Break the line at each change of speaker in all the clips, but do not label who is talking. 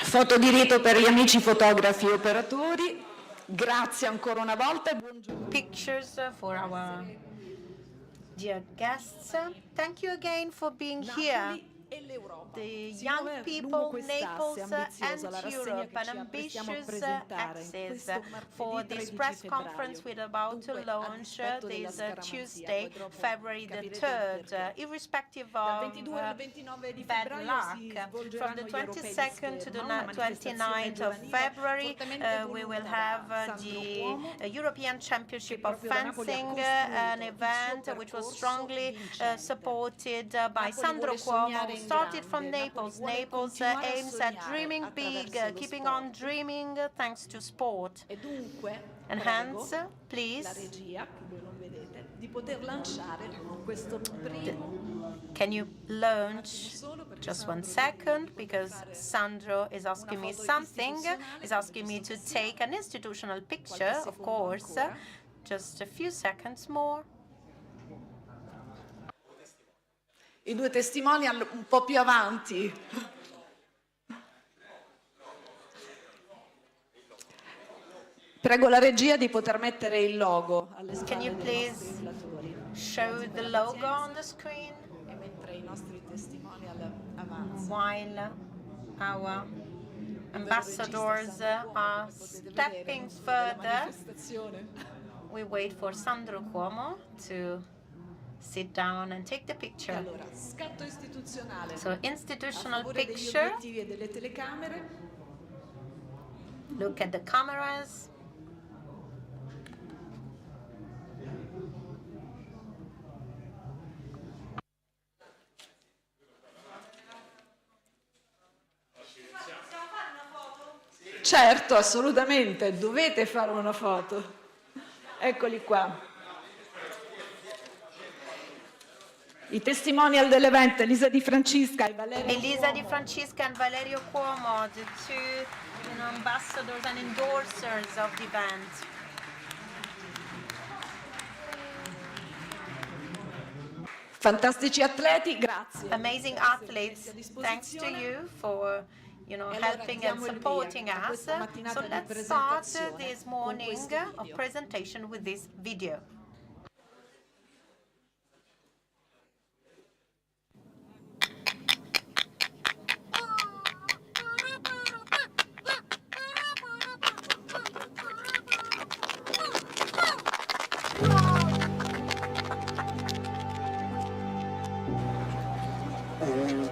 Foto di rito per gli amici fotografi e operatori. Grazie ancora una volta e buongiorno.
Pictures for our dear guests. Thank you again for being here. The young people, Naples and Europe, an ambitious axis for this press conference we're about to launch this Tuesday, February the 3rd, irrespective of bad luck. From the 22nd to the 29th of February, we will have the European Championship of Fencing, an event which was strongly supported by Sandro Cuomo, who started from Naples. Naples aims at dreaming big, keeping on dreaming thanks to sport. And hence, please, can you launch just 1 second, because Sandro is asking me something, is asking me to take an institutional picture, of course. Just a few seconds more.
I due testimonial un po' più avanti. Prego la regia di poter mettere il logo alle spalle dei nostri rulatori.
Show the logo on the screen.
E mentre i nostri testimonial avanzano.
While our ambassadors are stepping further, we wait for Sandro Cuomo to sit down and take the picture.
Allora, scatto istituzionale.
So, institutional picture.
Degli obiettivi e delle telecamere.
Look at the cameras.
Certo, assolutamente, dovete fare una foto. Eccoli qua. I testimonial dell'evento, Elisa Di Francesca e Valerio
Cuomo, the two ambassadors and endorsers of the event.
Fantastici atleti, grazie.
Amazing athletes, thanks to you for helping and supporting us. So let's start this morning of presentation with this video.
Marina!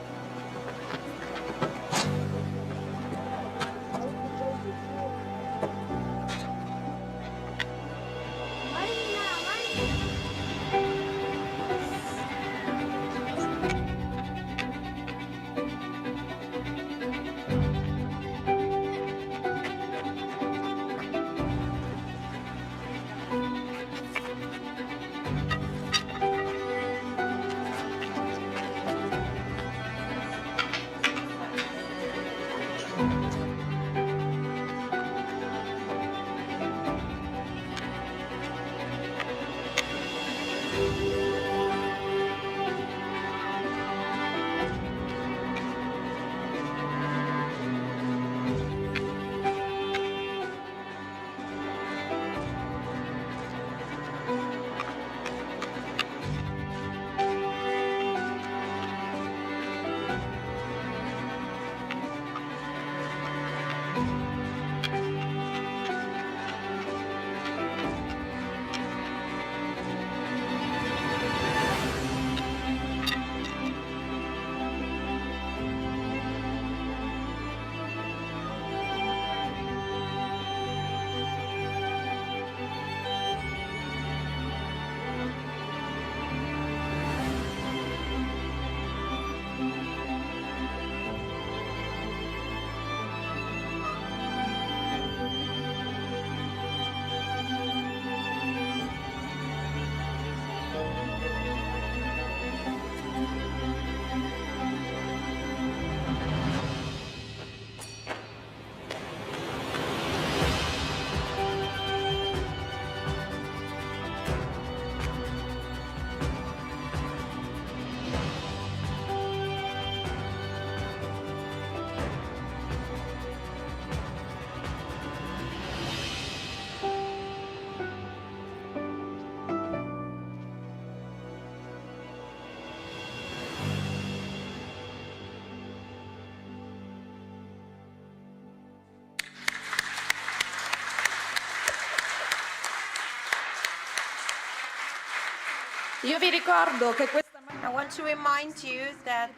Io vi ricordo che questa
I want to remind you that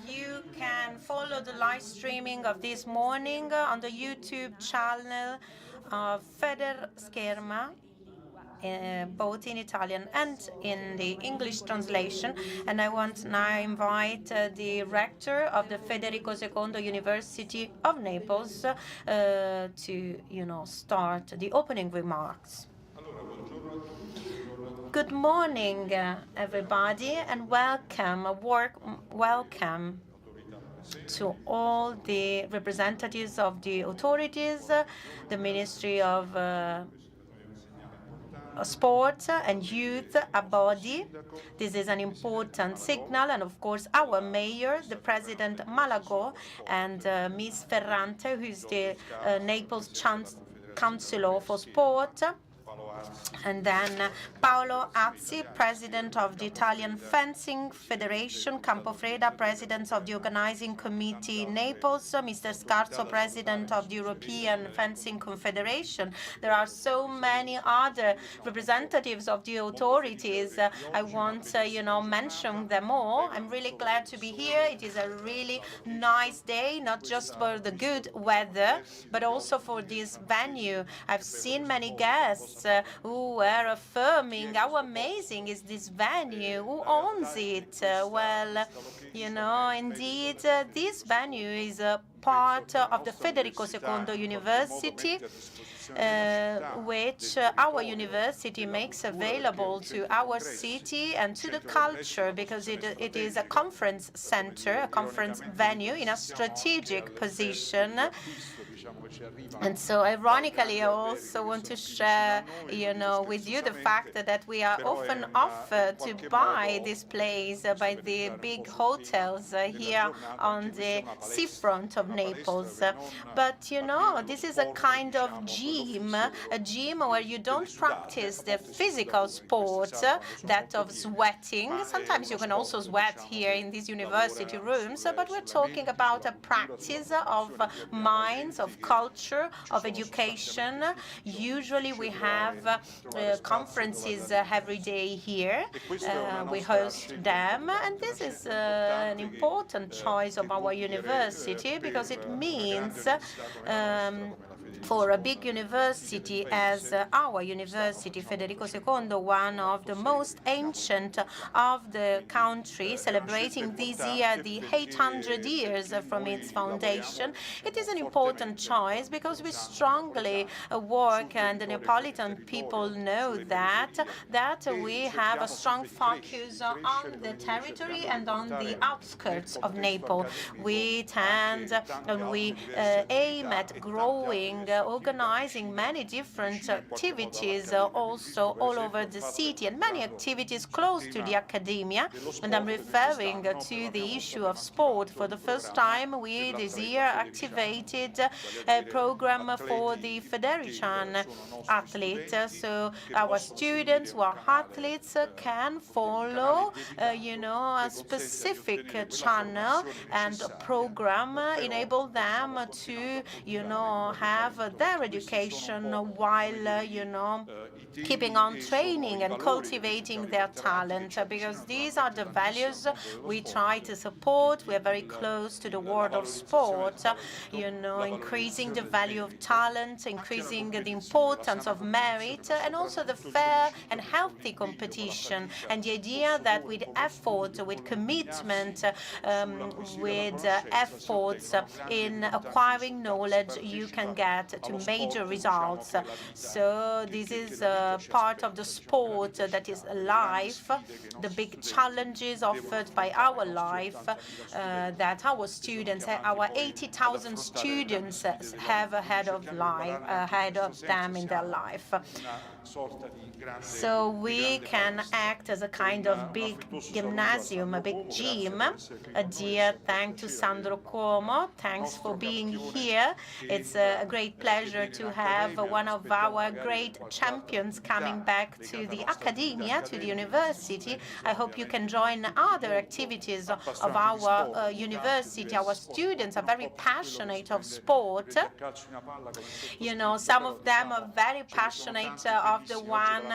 you can follow the live streaming of this morning on the YouTube channel of Feder Scherma, both in Italian and in the English translation. And I want now invite the rector of the Federico II University of Naples to, start the opening remarks. Good morning, everybody, and welcome, welcome to all the representatives of the authorities, the Ministry of Sport and Youth, Abodi. This is an important signal, and of course our mayor, the President Malago, and Ms. Ferrante, who is the Naples Councilor for Sport. And then Paolo Azzi, President of the Italian Fencing Federation, Campofreda, President of the Organizing Committee in Naples, Mr. Scarso, President of the European Fencing Confederation. There are so many other representatives of the authorities. I won't, mention them all. I'm really glad to be here. It is a really nice day, not just for the good weather, but also for this venue. I've seen many guests who were affirming how amazing is this venue, who owns it. Indeed, this venue is a part of the Federico II University, which our university makes available to our city and to the culture, because it is a conference center, a conference venue in a strategic position. And so, ironically, I also want to share, with you the fact that we are often offered to buy this place by the big hotels here on the seafront of Naples. But, this is a kind of gym, a gym where you don't practice the physical sport, that of sweating. Sometimes you can also sweat here in these university rooms, but we're talking about a practice of minds, of culture, of education. Usually we have conferences every day here. We host them, and this is an important choice of our university, because it means for a big university as our university, Federico II, one of the most ancient of the country, celebrating this year the 800 years from its foundation. It is an important choice because we strongly work, and the Neapolitan people know that we have a strong focus on the territory and on the outskirts of Naples. We tend and we aim at growing, organizing many different activities also all over the city, and many activities close to the academia. And I'm referring to the issue of sport. For the first time, we this year activated a program for the Federician athletes. So our students who are athletes can follow, a specific channel and program, enable them to, have their education while, keeping on training and cultivating their talent, because these are the values we try to support. We are very close to the world of sport, increasing the value of talent, increasing the importance of merit, and also the fair and healthy competition, and the idea that with effort, with commitment, with efforts in acquiring knowledge, you can get to major results. So this is part of the sport that is life, the big challenges offered by our life that our students, our 80,000 students have ahead of them in their life. So we can act as a kind of big gymnasium, a big gym. A dear thanks to Sandro Cuomo. Thanks for being here. It's a great pleasure to have one of our great champions coming back to the academia, to the university. I hope you can join other activities of our university. Our students are very passionate of sport. Some of them are very passionate of the one,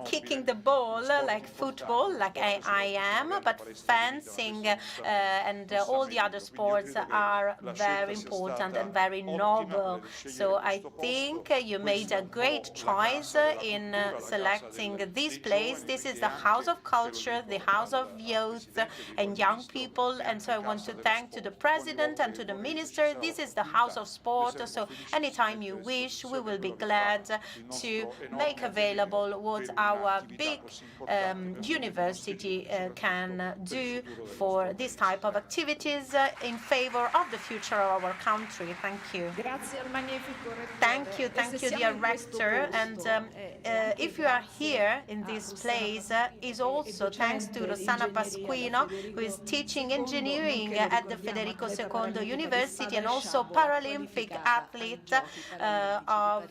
kicking the ball like football, like I am, but fencing and all the other sports are very important and very noble. So I think you made a great choice in selecting this place. This is the House of Culture, the House of Youth and Young People. And so I want to thank to the President and to the Minister. This is the House of Sport. So anytime you wish, we will be glad to make available what our big university can do for this type of activities in favor of the future of our country. Thank you. Thank you, dear Rector. And if you are here in this place, is also thanks to Rossana Pasquino, who is teaching engineering at the Federico II University and also Paralympic athlete of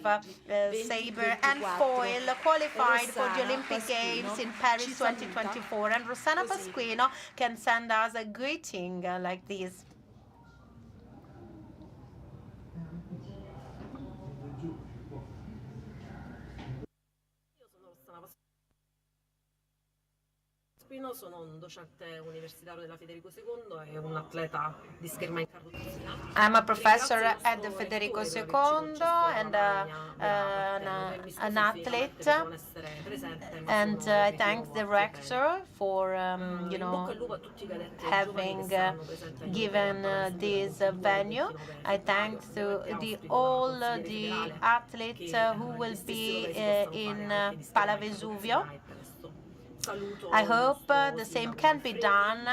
saber and foil, qualified for the Olympic Games in Paris 2024. And Rossana Pasquino can send us a greeting like this.
Sono un docente universitario della Federico II e un atleta di scherma in carrozzeria.
I'm a professor at the Federico II and an athlete, and I thank the rector for having given this venue. I thank all the athletes who will be in Palavesuvio. I hope the same can be done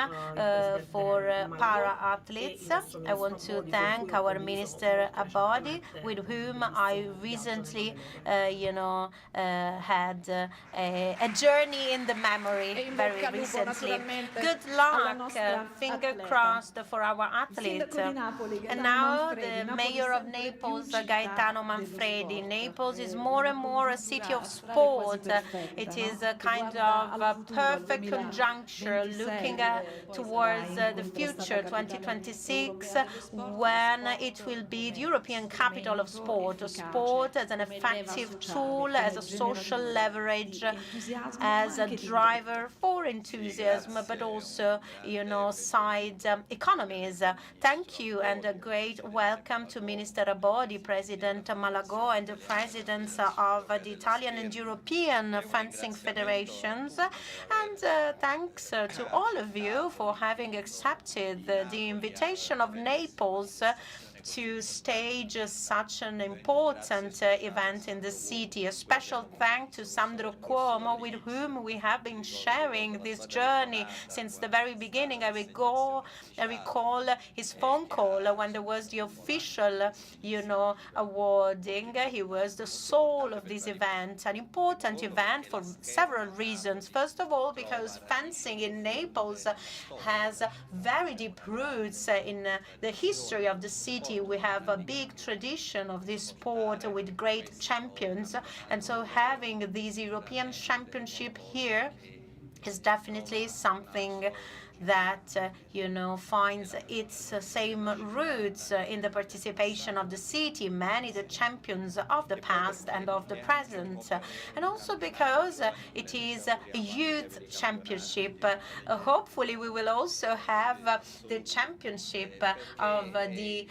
for para-athletes. I want to thank our Minister Abodi, with whom I recently, had a journey in the memory very recently. Good luck, finger crossed for our athletes. And now the Mayor of Naples, Gaetano Manfredi. Naples is more and more a city of sport. It is a kind of a perfect conjuncture looking towards the future, 2026, when it will be the European capital of sport. Sport as an effective tool, as a social leverage, as a driver for enthusiasm, but also, side economies. Thank you and a great welcome to Minister Abodi, President Malagò, and the presidents of the Italian and European fencing federations. And thanks to all of you for having accepted the invitation of Naples to stage such an important event in the city. A special thanks to Sandro Cuomo, with whom we have been sharing this journey since the very beginning. I recall his phone call when there was the official, awarding. He was the soul of this event, an important event for several reasons. First of all, because fencing in Naples has very deep roots in the history of the city. We have a big tradition of this sport with great champions, and so having this European championship here is definitely something that finds its same roots in the participation of the city, many the champions of the past and of the present, and also because it is a youth championship. Hopefully we will also have the championship of the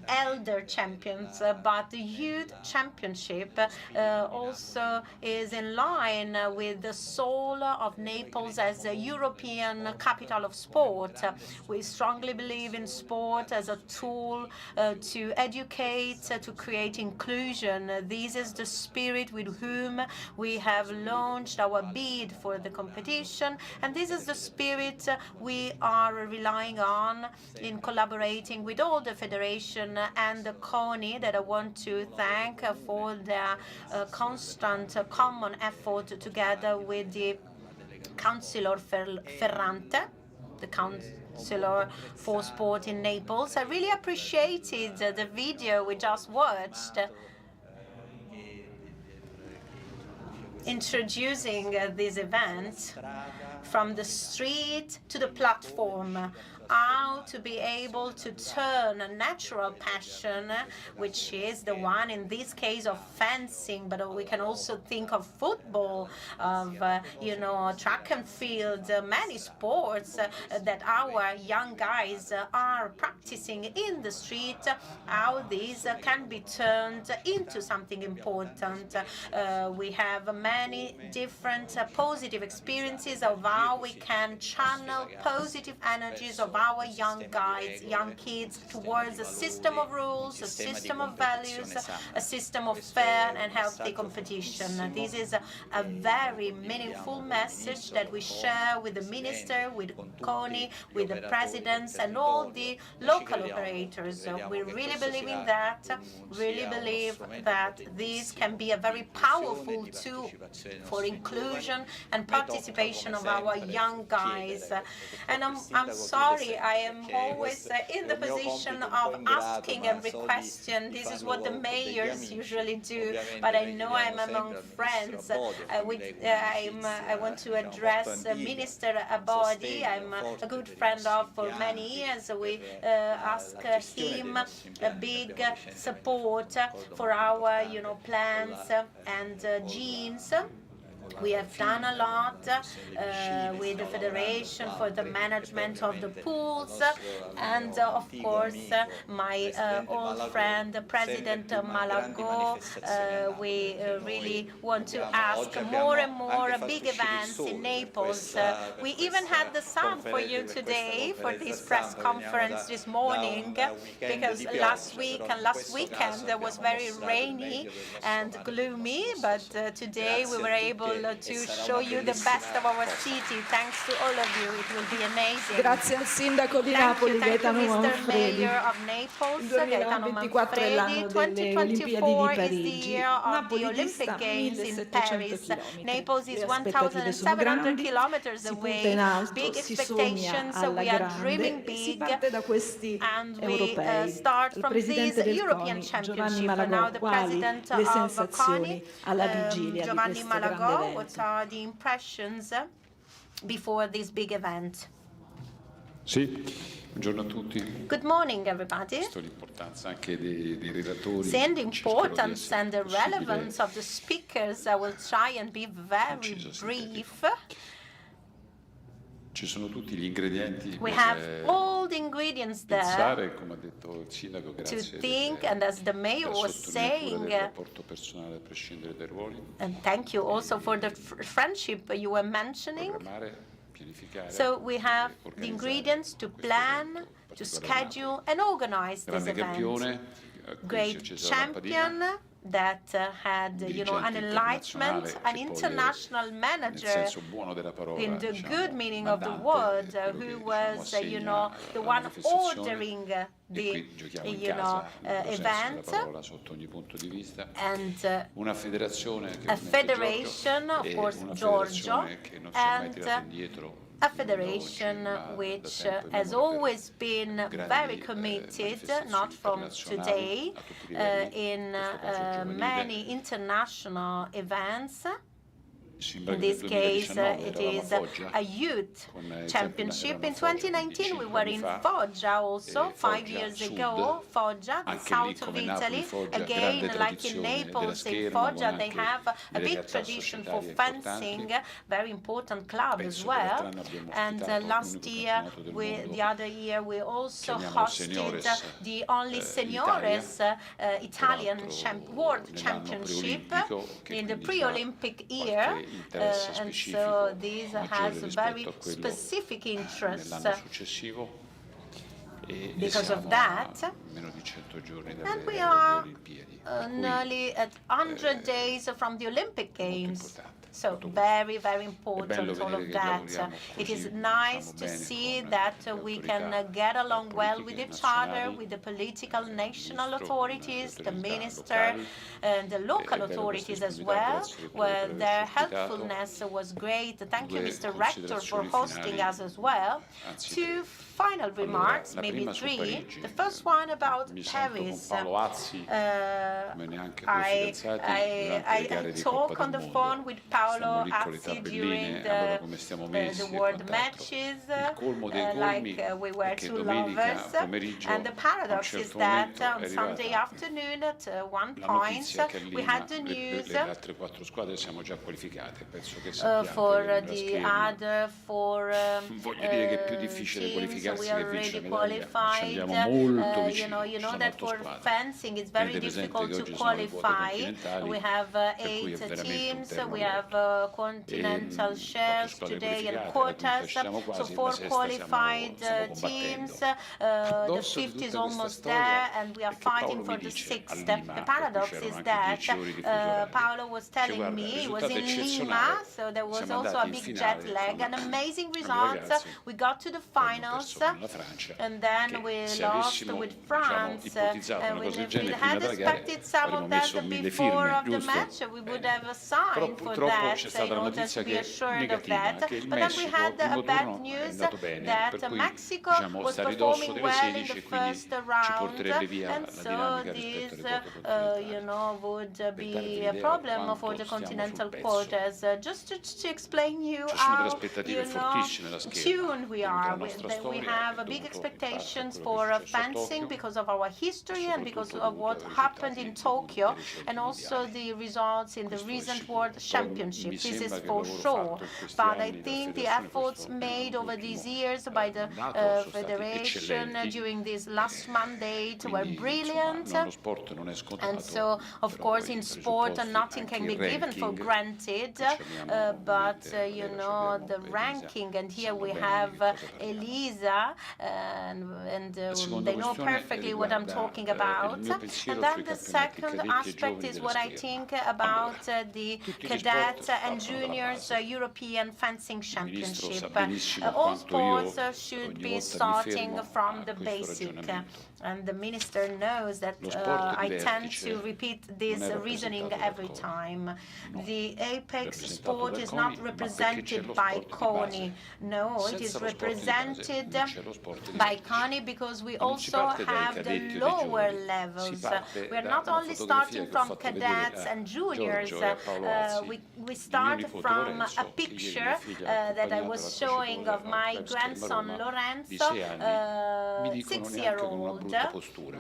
elder champions, but the youth championship also is in line with the soul of Naples as a European capital of sport. We strongly believe in sport as a tool to educate, to create inclusion. This is the spirit with whom we have launched our bid for the competition, and this is the spirit we are relying on in collaborating with all the federation and the CONI, that I want to thank for their constant common effort together with the Councillor Ferrante, the Councillor for Sport in Naples. I really appreciated the video we just watched, introducing this event from the street to the platform. how to be able to turn a natural passion, which is the one in this case of fencing, but we can also think of football, of track and field, many sports that our young guys are practicing in the street, how these can be turned into something important. We have many different positive experiences of how we can channel positive energies of our young guys, young kids, towards a system of rules, a system of values, a system of fair and healthy competition. This is a very meaningful message that we share with the minister, with CONI, with the presidents and all the local operators. We really believe in that, really believe that this can be a very powerful tool for inclusion and participation of our young guys. And I'm sorry, I am always in the position of asking every question. This is what the mayors usually do, but I know I'm among friends. I want to address Minister Abodi. I'm a good friend of for many years. We ask him a big support for our, plans and genes. We have done a lot with the Federation for the management of the pools, and of course my old friend, President Malago. We really want to ask more and more big events in Naples. We even had the sun for you today for this press conference this morning, because last week and last weekend it was very rainy and gloomy, but today we were able to show you the best of our city. Thanks to all of you. It will be amazing.
Grazie al sindaco di Napoli, Gaetano
Mr.
Manfredi.
Mayor of Naples,
Il
Gaetano
2024 è l'anno delle Olimpiadi
2024
di
is the
Parigi.
year of the
Napoli
Olympic
dista
Games in
1700
Paris.
chilometri.
Naples is
Le aspettative sono
1,700
grandi,
kilometers
si punta
away.
in alto,
Big
si sogna
expectations.
alla
We are dreaming
grande e si
big,
parte da questi
and we
europei.
start
Il
from this
presidente del
European
CONI, Giovanni
Championship. And now
Malagò,
the
quali
president
le
of
sensazioni
CONI,
alla vigilia di
Giovanni
questo grande
Malagò, what
evento?
are the impressions before this big event?
Sì, buongiorno a tutti.
Good morning, everybody.
Visto l'importanza anche dei relatori,
Seeing the
cercherò di
importance
essere
and the
possibile
relevance of the speakers, I will try and be very brief.
Ci sono tutti gli ingredienti
We
per
have all the ingredients there
pensare, come ha detto il sindaco,
to
grazie
think, and as the mayor
della
was
sottolineatura
saying,
del rapporto personale a prescindere dai ruoli,
and thank you also for the friendship you were mentioning.
programmare, pianificare,
So we have
e
the
organizzare
ingredients to
questo
plan,
evento
to
particolare.
schedule, and organize this
Grande
event.
campione, a cui si è
Great
accesa la lampadina,
champion that had, an
dirigente
enlightenment,
internazionale
an
che poi è,
international
nel
manager
senso buono della parola,
in the
diciamo,
good meaning of the
mandante,
word,
quello
who
che,
was,
assegna
the
la
one
manifestazione.
ordering
E
the,
qui giochiamo in casa, nel vero senso della
event,
parola, sotto ogni punto di vista.
and
Una federazione che
a
ovviamente
federation,
Giorgio,
of
e
course,
una
Giorgio,
federazione che non si è mai
and
tirata indietro
a
in
federation
oggi, ma
which
da tempo
has
immemore
always been
grandi,
very committed, not from
manifestazioni
today,
internazionali a tutti i livelli,
in
questo caso giovanile.
many international events.
Sembra
In
che nel
this case,
2019
it
eravamo a
is
Foggia,
a youth
con i
championship.
tempi
In
erano a Foggia,
2019, we
25
were
anni
in
fa,
Foggia also, 5
Foggia
years
Sud,
ago, Foggia, the
anche lì
south of
come Napoli,
Italy.
Foggia,
Again,
grande
like in
tradizione della
Naples, in
scherma, con
Foggia, they
anche
have a
delle
big
realtà
tradition for
societarie
fencing,
importanti.
very important club as
Penso che
well.
l'altro anno abbiamo
And
ospitato
last
l'unico
year,
campionato del mondo,
the other year, we also
chiamiamolo
hosted
Seniores,
the only seniores Italian
peraltro
World
nell'anno
Championship
preolimpico, che
in the
quindi fa
pre-Olympic year,
qualche interesse
and
specifico
so this
maggiore
has
rispetto
very
a quello
specific interests.
nell'anno successivo, e
Because of
siamo
that,
a meno di 100 giorni
and
dalle
we are
Olimpiadi, per cui
nearly at 100 days from the Olympic Games.
importante.
So
Tutto
very, very
bello
important, all
vedere
of
che
that.
lavoriamo
It is
così,
nice
diciamo,
to
bene
see
con
that
le
we
autorità,
can get along well with
politiche
each other,
nazionali,
with the political national
ministro,
authorities,
le
the
autorità
minister,
locali.
and the local
È bello
authorities
questa
as
disponibilità,
well,
grazie per
where
averci
their
ospitato.
helpfulness was great. Thank you,
Due
Mr. Rector, for
considerazioni
hosting
finali,
us as well.
anzi
Two
tre.
final remarks,
la
maybe
prima su
3.
Parigi.
The first one about
Mi sento con
Paris.
Paolo Azzi, come neanche due
I,
fidanzati
I,
durante le
I,
gare
I
di
talk
Coppa
on
del
the
Mondo.
phone with Paolo
lì con le
Azzi
tabelline,
during
allora come stiamo messi
the
e
world
quant'altro.
matches,
Il colmo dei colmi
like we were
è che
two
domenica
lovers.
pomeriggio
And the
a un
paradox is
certo
that
momento è
on Sunday
arrivata
afternoon at one
la
point
notizia che a
we
Lima
had the news
le altre 4 squadre siamo già qualificate. Penso che sappiate
for
che nella
the
scherma
other four
voglio dire che è più difficile
teams.
qualificarsi
We
che
are
vincere
already
la medaglia. Ci
qualified.
andiamo molto
You
vicino,
know
ci sono
that
8
for
squadre.
fencing it's very
Tenete presente
difficult
che
to
oggi sono le quote
qualify.
continentali,
We have
per cui è
8
veramente un
teams.
terno
We
aperto.
have continental
4
shares
squadre
today and
qualificate, la quinta
quotas.
ci siamo
So
quasi, la
four
sesta
qualified
stiamo
teams.
combattendo.
The
Addosso di
fifth is
tutta questa
almost
storia
there, and we are
è che Paolo
fighting
mi
for the
dice a
sixth.
Lima,
The
per cui
paradox
c'erano
is
anche
that
10 ore di fuso orario.
Paolo was telling
guarda,
me
il
he was
risultato
in Lima,
eccezionale.
so there was
Siamo
also a
andati in
big
finale
jet lag,
con
an amazing
i
results.
ragazzi,
We got to the
poi abbiamo
finals,
perso con la Francia,
and then
che
we
se
lost
avessimo
with
diciamo,
France,
ipotizzato
and
una
we,
cosa del
we
genere prima
had
della gara
expected some
avremmo
of
messo
that
1000
before
firme,
of the
giusto?
match. We would
Bene.
have
Però
signed for
purtroppo
that
c'è stata
in
la
order
notizia
to be
che è
assured of
negativa,
that.
che il
But then we
Messico,
had
il primo
a bad
turno è
news
andato bene,
that
per cui
Mexico
diciamo
was
sta a ridosso
performing
delle
well in
16
the
e quindi
first
ci
round,
porterebbe via
and
la
so
dinamica rispetto
this,
alle quote continentali.
you know, would
Per darvi
be a
l'idea di
problem for
quanto
the
stiamo sul
continental
pezzo.
quotas. Just to explain you
Ci sono delle
how,
aspettative
you know,
fortissime da scherma,
tuned we
dovuto
are.
alla nostra
We
storia
have
e
big
dovuto in parte a
expectations
quello che
for
è successo a
fencing
Tokyo
because of our history and because
soprattutto
of
dovuto
what
ai
happened
risultati
in
dovuti
Tokyo,
ai recenti
and also
mondiali.
the results in the
Questo è
recent
sicuro.
World
Però
Championship.
mi
This is
sembra che il
for
lavoro
sure.
fatto in questi
But I
anni dalla
think the
federazione,
efforts
questo
made over
l'ultimo
these years by the
mandato sono stati
federation
eccellenti.
during this last mandate were
Quindi,
brilliant.
insomma, lo sport non è scontato,
And so, of
però
course,
poi
in
i
sport,
presupposti,
nothing
anche
can
il
be given for
ranking,
granted,
qui ci abbiamo
but,
ovviamente
you
Elena, ci
know,
abbiamo
the
Elisa,
ranking, and here
sanno
we
bene di
have
che cosa parliamo.
Elisa, and
La seconda
they know
questione
perfectly what I'm
riguarda
talking
il
about.
mio pensiero
And then
sui
the
campionati
second
cadetti e
aspect
giovani
is
della
what I
scherma.
think about
Allora,
the
tutti gli
Cadet
sport
and
partono dalla
Juniors
base.
European Fencing
Il ministro sa
Championship.
benissimo
All
quanto io
sports should
ogni
be
volta mi
starting
fermo
from
a
the
questo
basic.
ragionamento.
And the minister knows that
Lo sport di
I tend
vertice
to repeat
non
this
è
reasoning
rappresentato
every
dal CONI.
time.
No.
The apex
Rappresentato
sport
dal
is
CONI,
not
ma perché c'è
represented
lo
by
sport di
CONI.
base.
No, it
Senza
is
lo sport di base
represented
non c'è lo sport di
by
vertice.
CONI because we
Ma non si
also
parte dai
have the
cadetti o dai
lower
giovani, si
levels.
parte
We are
da
not
una
only
fotografia
starting
che ho
from
fatto vedere
cadets
a
and juniors.
Giorgio e a Paolo Azzi,
We
di mio
start
nipote
from
Lorenzo,
a
che ieri
picture
mia figlia ha
that I
accompagnato
was
alla
showing
Crociere
of my
al Club Scherma
grandson
Roma, di
Lorenzo,
6 anni, mi dicono neanche con una
6-year-old,
brutta postura.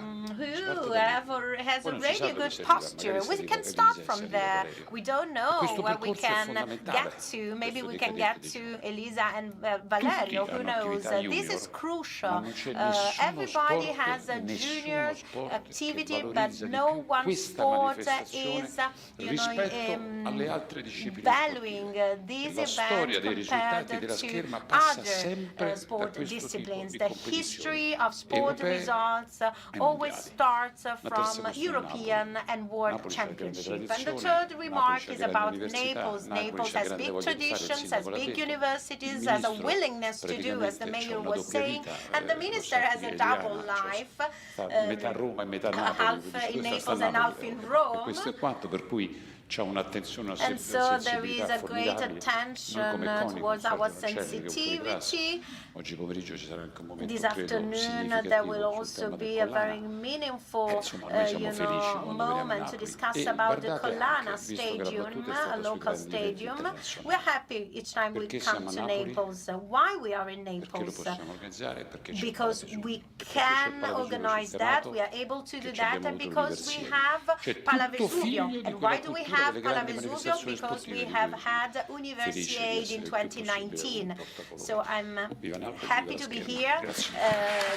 Si parte
who
da lì.
has
Poi non si
already
sa
a
dove
good
si arriva,
posture.
magari si
We
arriva
can
a
start
Elisa e si
from
arriva a
there.
Valerio.
We don't
E
know
questo
where we
percorso è
can
fondamentale,
get to. Maybe
questo
we
dei
can
cadetti e
get
dei
to
giovani.
Elisa and
Tutti
Valerio, who
hanno
knows?
attività
This
junior,
is
ma
crucial.
non c'è nessuno
Everybody
sport,
has a
nessuno
junior
sport che
activity, but
valorizza di
no
più
one
questa
sport
manifestazione
is, you
rispetto
know,
alle altre discipline
valuing
sportive.
this
La storia
event
dei risultati
compared
della
to
scherma passa
other
sempre da
sport
questo tipo
disciplines.
di
The
competizioni
history of sport
europee
results
e
always
mondiali.
starts
La terza
from
questione è
European
Napoli.
and World
Napoli c'ha grande
Championship. And the
tradizione,
third
Napoli
remark
c'ha
is
grande
about
università,
Naples.
Napoli
Naples
c'ha
has
grande
big
voglia di fare, il
traditions, has
sindaco l'ha
big
detto. Il
universities, has a
ministro
willingness to do, as the
praticamente c'ha
mayor
una
was
doppia
saying,
vita,
and the
lo
minister
sa
has
chi
a
è
double
Eliana, cioè
life,
sta metà Roma e metà Napoli,
half
dice,
in
questa sta a
Naples and half
Napoli,
in
e
Rome.
questo è quanto, per cui c'è un'attenzione, una
And so there is
sensibilità
a great
formidabile. Noi
attention
come CONI,
towards
con
our
Sergio Lancelli, che è fuori classe,
sensitivity.
oggi pomeriggio ci sarà anche un momento,
This
credo,
afternoon there will
significativo sul
also
tema del
be a
collana.
very meaningful,
Insomma, noi siamo
you
felici
know,
quando vediamo
moment to
Napoli.
discuss
E
about the
guardate
Collana
anche, visto che la
Stadium,
battuta è
a
stata sui
local
grandi eventi
stadium.
internazionali.
We're happy each time we
Perché
come
siamo a
to
Napoli?
Naples. Why we are in
Perché lo
Naples?
possiamo organizzare e perché c'è
Because
Palavesuvio.
we
E perché c'è
can
Palavesuvio
organize
sul
that,
Terrato,
we are able to
che
do
ci
that,
abbiamo
and
avuto
because we
l'Universiade.
have
Cioè, tutto
Palavesuvio.
figlio di
And
quella
why do we
cultura
have
delle grandi
Palavesuvio?
manifestazioni
Because
sportive
we
di
have
cui sono
had
felice di
Universiade
essere
in
il più possibile
2019.
un portapolvere.
So I'm
Viva Napoli,
happy
viva
to
la
be
scherma.
here.
Grazie.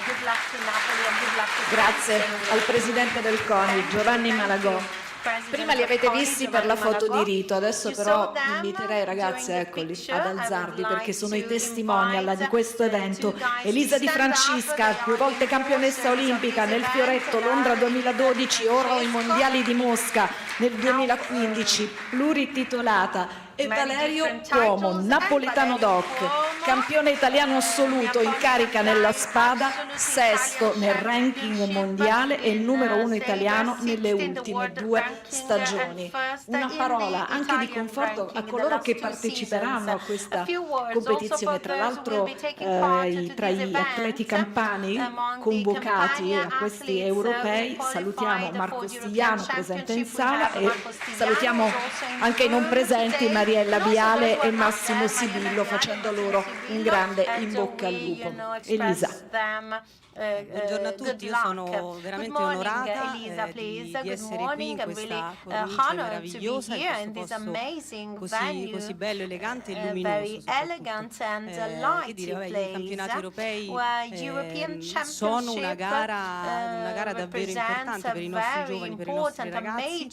Good luck to Napoli and good luck to
Grazie
France.
al presidente del CONI, Giovanni Malagò. Prima li avete visti per la foto di rito, adesso però inviterei i ragazzi, eccoli, ad alzarvi perché sono i testimonial di questo evento. Elisa Di Francisca, 2 volte campionessa olimpica nel fioretto Londra 2012, oro ai mondiali di Mosca nel 2015, plurititolata, e Valerio Cuomo, napoletano doc. campione italiano assoluto in carica nella spada, sesto nel ranking mondiale e il numero 1 italiano nelle ultime 2 stagioni. Una parola anche di conforto a coloro che parteciperanno a questa competizione, tra l'altro tra gli atleti campani convocati a questi europei. Salutiamo Marco Stigliano presente in sala e salutiamo anche i non presenti Mariella Viale e Massimo Sibillo, facendo loro un grande in bocca al lupo. Elisa.
Buongiorno a tutti, io sono veramente onorata di essere qui in questa cornice meravigliosa, in questo posto così bello, elegante e luminoso soprattutto. Che dire, i campionati europei sono una gara davvero importante per i nostri giovani, per i nostri ragazzi.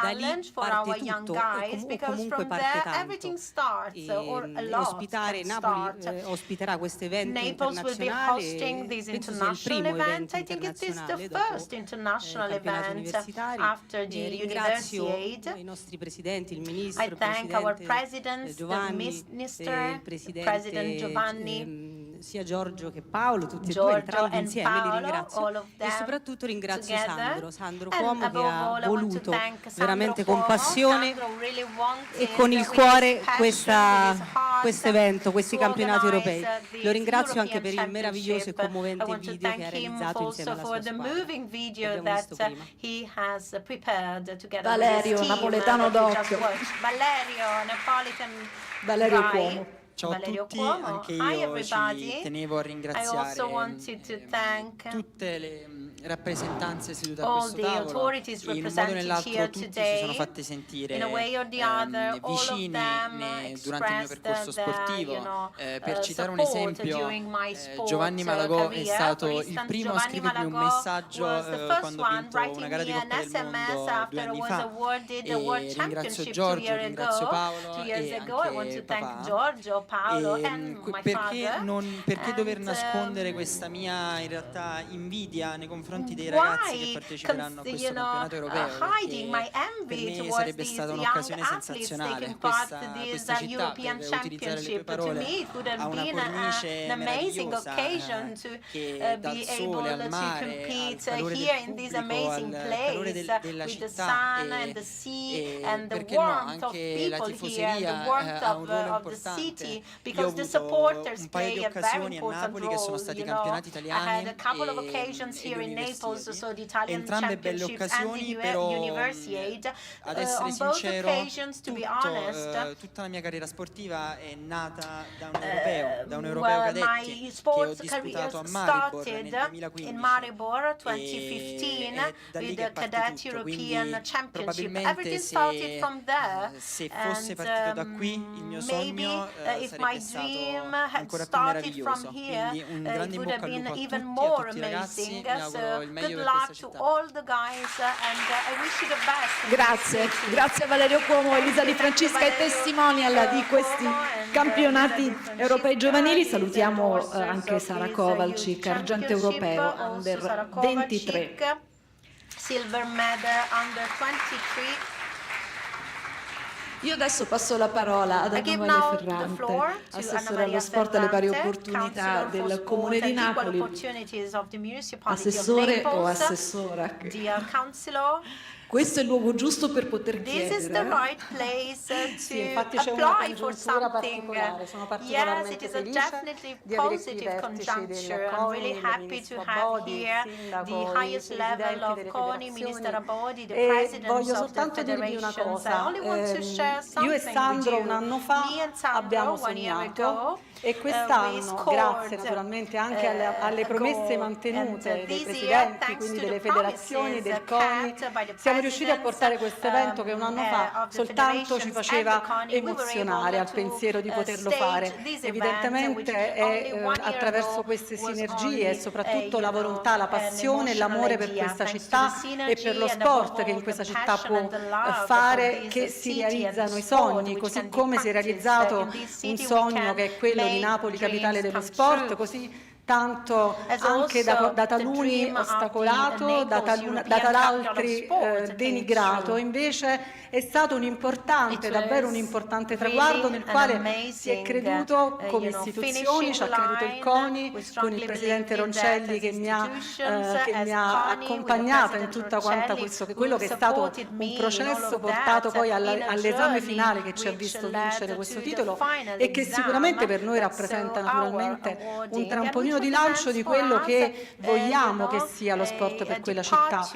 Da lì parte tutto, o comunque parte tanto. Napoli ospiterà questo evento internazionale.
International event. I think it is the first international event after the Universiade. I thank our presidents, the minister, President Giovanni,
sia Giorgio che Paolo, tutti e due entrambi insieme, li ringrazio. E soprattutto ringrazio Sandro Cuomo, che ha voluto veramente con passione e con il cuore questo evento, questi campionati europei. Lo ringrazio anche per il meraviglioso e commovente video che ha realizzato insieme alla sua squadra, che abbiamo visto prima.
Valerio, napoletano d'occhio. Valerio Cuomo.
Ciao a tutti, anche io ci tenevo a ringraziare tutte le rappresentanze sedute a questo tavolo, e in un modo o nell'altro tutti si sono fatte sentire vicini durante il mio percorso sportivo. Per citare un esempio, Giovanni Malagò è stato il primo a scrivermi un messaggio quando ho vinto una gara di Coppa del Mondo 2 anni fa, e ringrazio Giorgio, ringrazio Paolo e anche papà. Perché dover nascondere questa mia in realtà invidia nei confronti dei ragazzi che parteciperanno a questo campionato europeo? Per me sarebbe stata un'occasione sensazionale questa città per utilizzare le tue parole a una cornice meravigliosa che dà il sole al mare, al calore del pubblico, al calore della città, e perché no, anche la tifoseria ha un ruolo importante. Io ho avuto un paio di occasioni a Napoli che sono stati campionati italiani, entrambe belle occasioni, però ad essere sincero tutta la mia carriera sportiva è nata da un europeo cadetti che ho disputato a Maribor nel 2015, e da lì che è partito tutto, quindi probabilmente se fosse partito da qui il mio sogno sarebbe stato ancora più meraviglioso. Quindi un grande in bocca al lupo a tutti, a tutti i ragazzi, mi auguro il meglio per questa città.
Grazie a Valerio Cuomo, Elisa Di Francesca e testimonial di questi campionati europei giovanili. Salutiamo anche Sara Kovalcic, argento europeo under 23.
Silver medal under 23.
Io adesso passo la parola ad Anna Maria Ferrante, assessore allo sport e alle pari opportunità del Comune di Napoli. Assessore o assessora? Questo è il luogo giusto per poter chiedere.
Sì, infatti c'è una congiuntura particolare. Sono particolarmente felice di avere qui i vertici del CONI, il ministro Abodi, il sindaco, i presidenti delle federazioni, e voglio soltanto dirvi una cosa. Io e Sandro un anno fa abbiamo sognato, e quest'anno, grazie naturalmente anche alle promesse mantenute dei presidenti, quindi delle federazioni, del CONI, siamo riusciti a portare questo evento che un anno fa soltanto ci faceva emozionare al pensiero di poterlo fare. Evidentemente è attraverso queste sinergie e soprattutto la volontà, la passione e l'amore per questa città e per lo sport che in questa città può fare che si realizzano i sogni, così come si è realizzato un sogno che è quello di Napoli, capitale dello sport, così tanto anche da taluni ostacolato, da altri denigrato. Invece è stato davvero un importante traguardo nel quale si è creduto come istituzioni, ci ha creduto il CONI con il presidente Roncelli che mi ha accompagnata in tutta quanta quello che è stato un processo portato poi all'esame finale che ci ha visto vincere questo titolo e che sicuramente per noi rappresenta naturalmente un trampolino di lancio di quello che vogliamo che sia lo sport per quella città,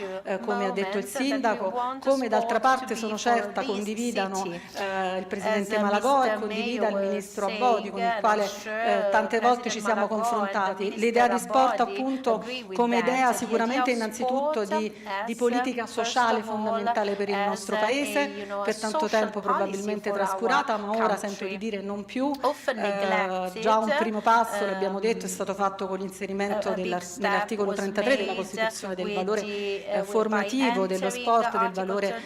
come ha detto il sindaco, come d'altra parte sono certa condividano il presidente Malagò e condivida il ministro Abodi, con il quale tante volte ci siamo confrontati. L'idea di sport appunto come idea sicuramente innanzitutto di politica sociale fondamentale per il nostro Paese, per tanto tempo probabilmente trascurata, ma ora sento di dire non più. Già un primo passo, l'abbiamo detto, è stato fatto con l'inserimento nell'articolo 33 della Costituzione del valore formativo dello sport, del valore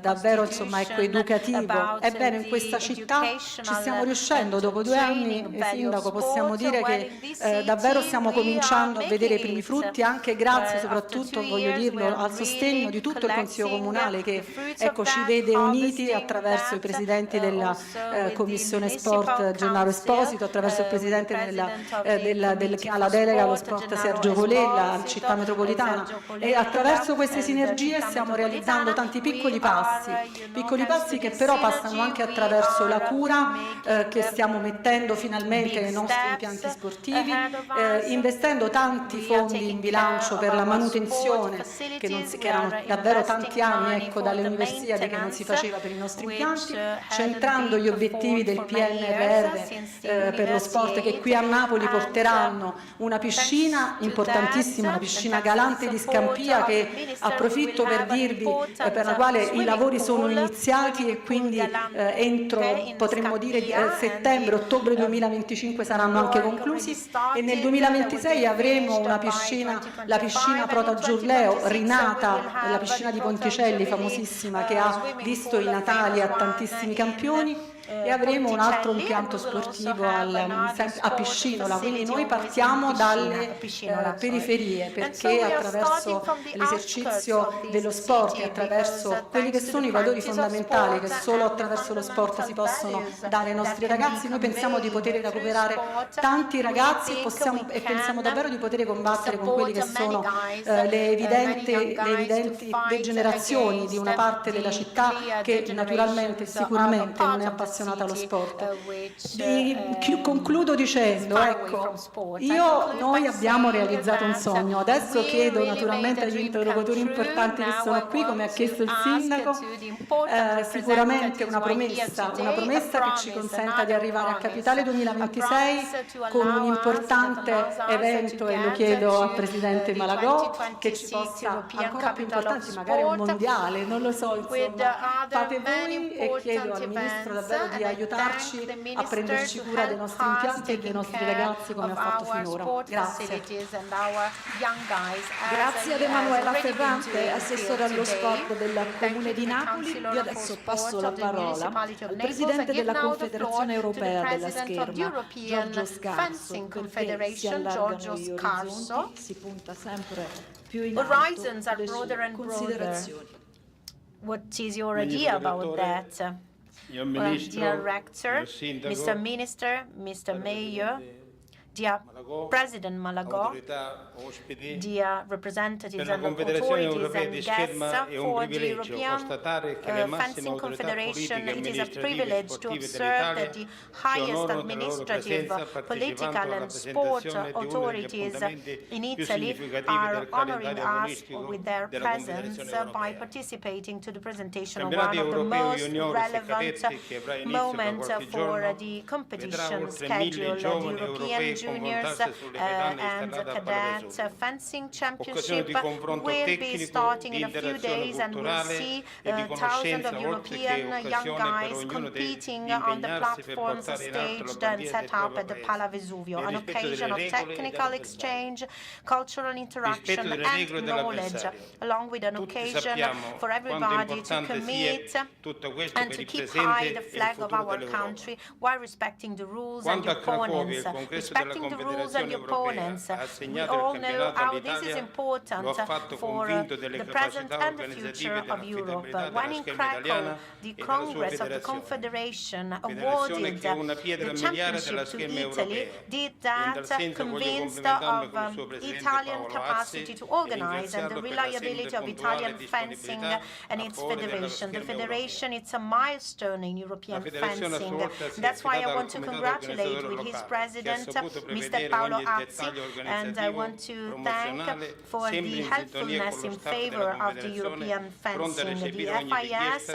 davvero insomma educativo. Ebbene, in questa città ci stiamo riuscendo, dopo 2 anni, sindaco, possiamo dire che davvero stiamo cominciando a vedere i primi frutti, anche grazie soprattutto, voglio dirlo, al sostegno di tutto il Consiglio Comunale che ci vede uniti attraverso i presidenti della Commissione Sport Gennaro Esposito, attraverso il presidente che ha la delega allo sport Sergio Colella, città metropolitana, e attraverso queste sinergie stiamo realizzando tanti piccoli passi che però passano anche attraverso la cura che stiamo mettendo finalmente nei nostri impianti sportivi, investendo tanti fondi in bilancio per la manutenzione che erano davvero tanti anni dalle Universiadi che non si faceva per i nostri impianti, centrando gli obiettivi del PNRR per lo sport che qui a Napoli porteranno una piscina importantissima, una piscina Galante di Scampia che approfitto per dirvi per la quale i lavori sono iniziati e quindi entro potremmo dire settembre-ottobre 2025 saranno anche conclusi e nel 2026 avremo una piscina, la piscina Prota Giurleo, rinata, la piscina di Ponticelli famosissima che ha visto in Natali a tantissimi campioni, e avremo un altro impianto sportivo a Piscinola, quindi noi partiamo dalle periferie perché attraverso l'esercizio dello sport e attraverso quelli che sono i valori fondamentali che solo attraverso lo sport si possono dare ai nostri ragazzi, noi pensiamo di poter recuperare tanti ragazzi e pensiamo davvero di poter combattere con quelli che sono le evidenti degenerazioni di una parte della città che naturalmente sicuramente non è appassionata allo sport. Concludo dicendo, noi abbiamo realizzato un sogno, adesso chiedo naturalmente agli interlocutori importanti che sono qui, come ha chiesto il sindaco, sicuramente una promessa che ci consenta di arrivare a Capitale 2026 con un importante evento, e lo chiedo al Presidente Malagò, che ci possa ancora più importante, magari un mondiale, non lo so, insomma, fate voi, e chiedo al Ministro davvero di aiutarci a prenderci cura dei nostri impianti e dei nostri ragazzi come ha fatto finora. Grazie.
Grazie ad Emanuela Ferrante, assessore allo sport del Comune di Napoli. Io adesso passo la parola al Presidente della Confederazione Europea della Scherma, Giorgio Scarso, perché si allargano gli orizzonti, si punta sempre più in alto le considerazioni.
What is your idea about that? Dear Rector, Mr. Minister, Mr. Mayor, dear President Malagò, dear representatives and authorities and guests, for the European Fencing Confederation, it is a privilege to observe that the highest administrative, political and sport authorities in Italy are honoring us with their presence by participating to the presentation of one of the most relevant moments for the competition schedule, the European Juniors and Cadet Fencing Championship will be starting in a few days, and we'll see thousands of European young guys competing on the platforms staged and set up at the Pala Vesuvio, an occasion of technical exchange, cultural interaction and knowledge, along with an occasion for everybody to commit and to keep high the flag of our country while respecting the rules and the opponents. Respecting respecting the rules and the opponents. We all know how this is important for the present and the future of Europe. When in Krakow, the Congress of the Confederation awarded the championship to Italy, did that convinced of Italian capacity to organize and the reliability of Italian fencing and its federation. The federation, it's a milestone in European fencing. That's why I want to congratulate with his president, Mr. Paolo Azzi, and I want to thank for the helpfulness in favor of the European fencing. The FIS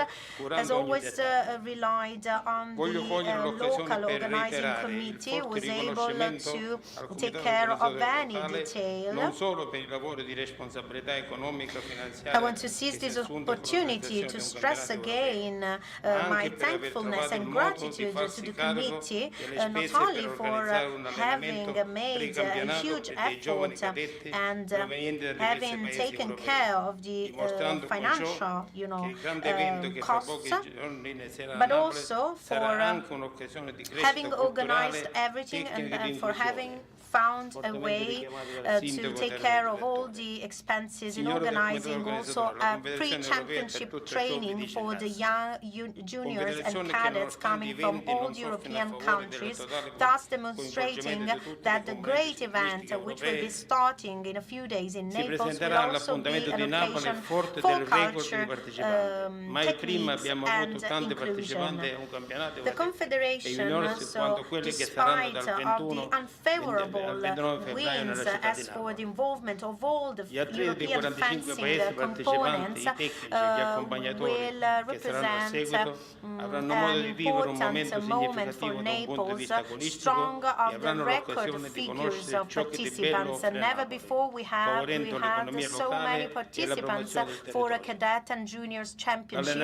has always relied on the local organizing committee, who was able to take care of any detail. I want to seize this opportunity to stress again my thankfulness and gratitude to the committee, not only for having made a huge effort and having taken care of the financial, costs, but also for having organized everything and for having found a way to take care of all the expenses in organizing also a pre-championship training for the young juniors and cadets coming from all European countries, thus demonstrating that the great event, which will be starting in a few days in Naples, will also be an occasion for culture, techniques and inclusion. The Confederation, so despite of the unfavorable wins as for the involvement of all the European fencing components, will represent an important moment for Naples, strong of the record figures of participants. Never before we had so many participants for a cadet and juniors championship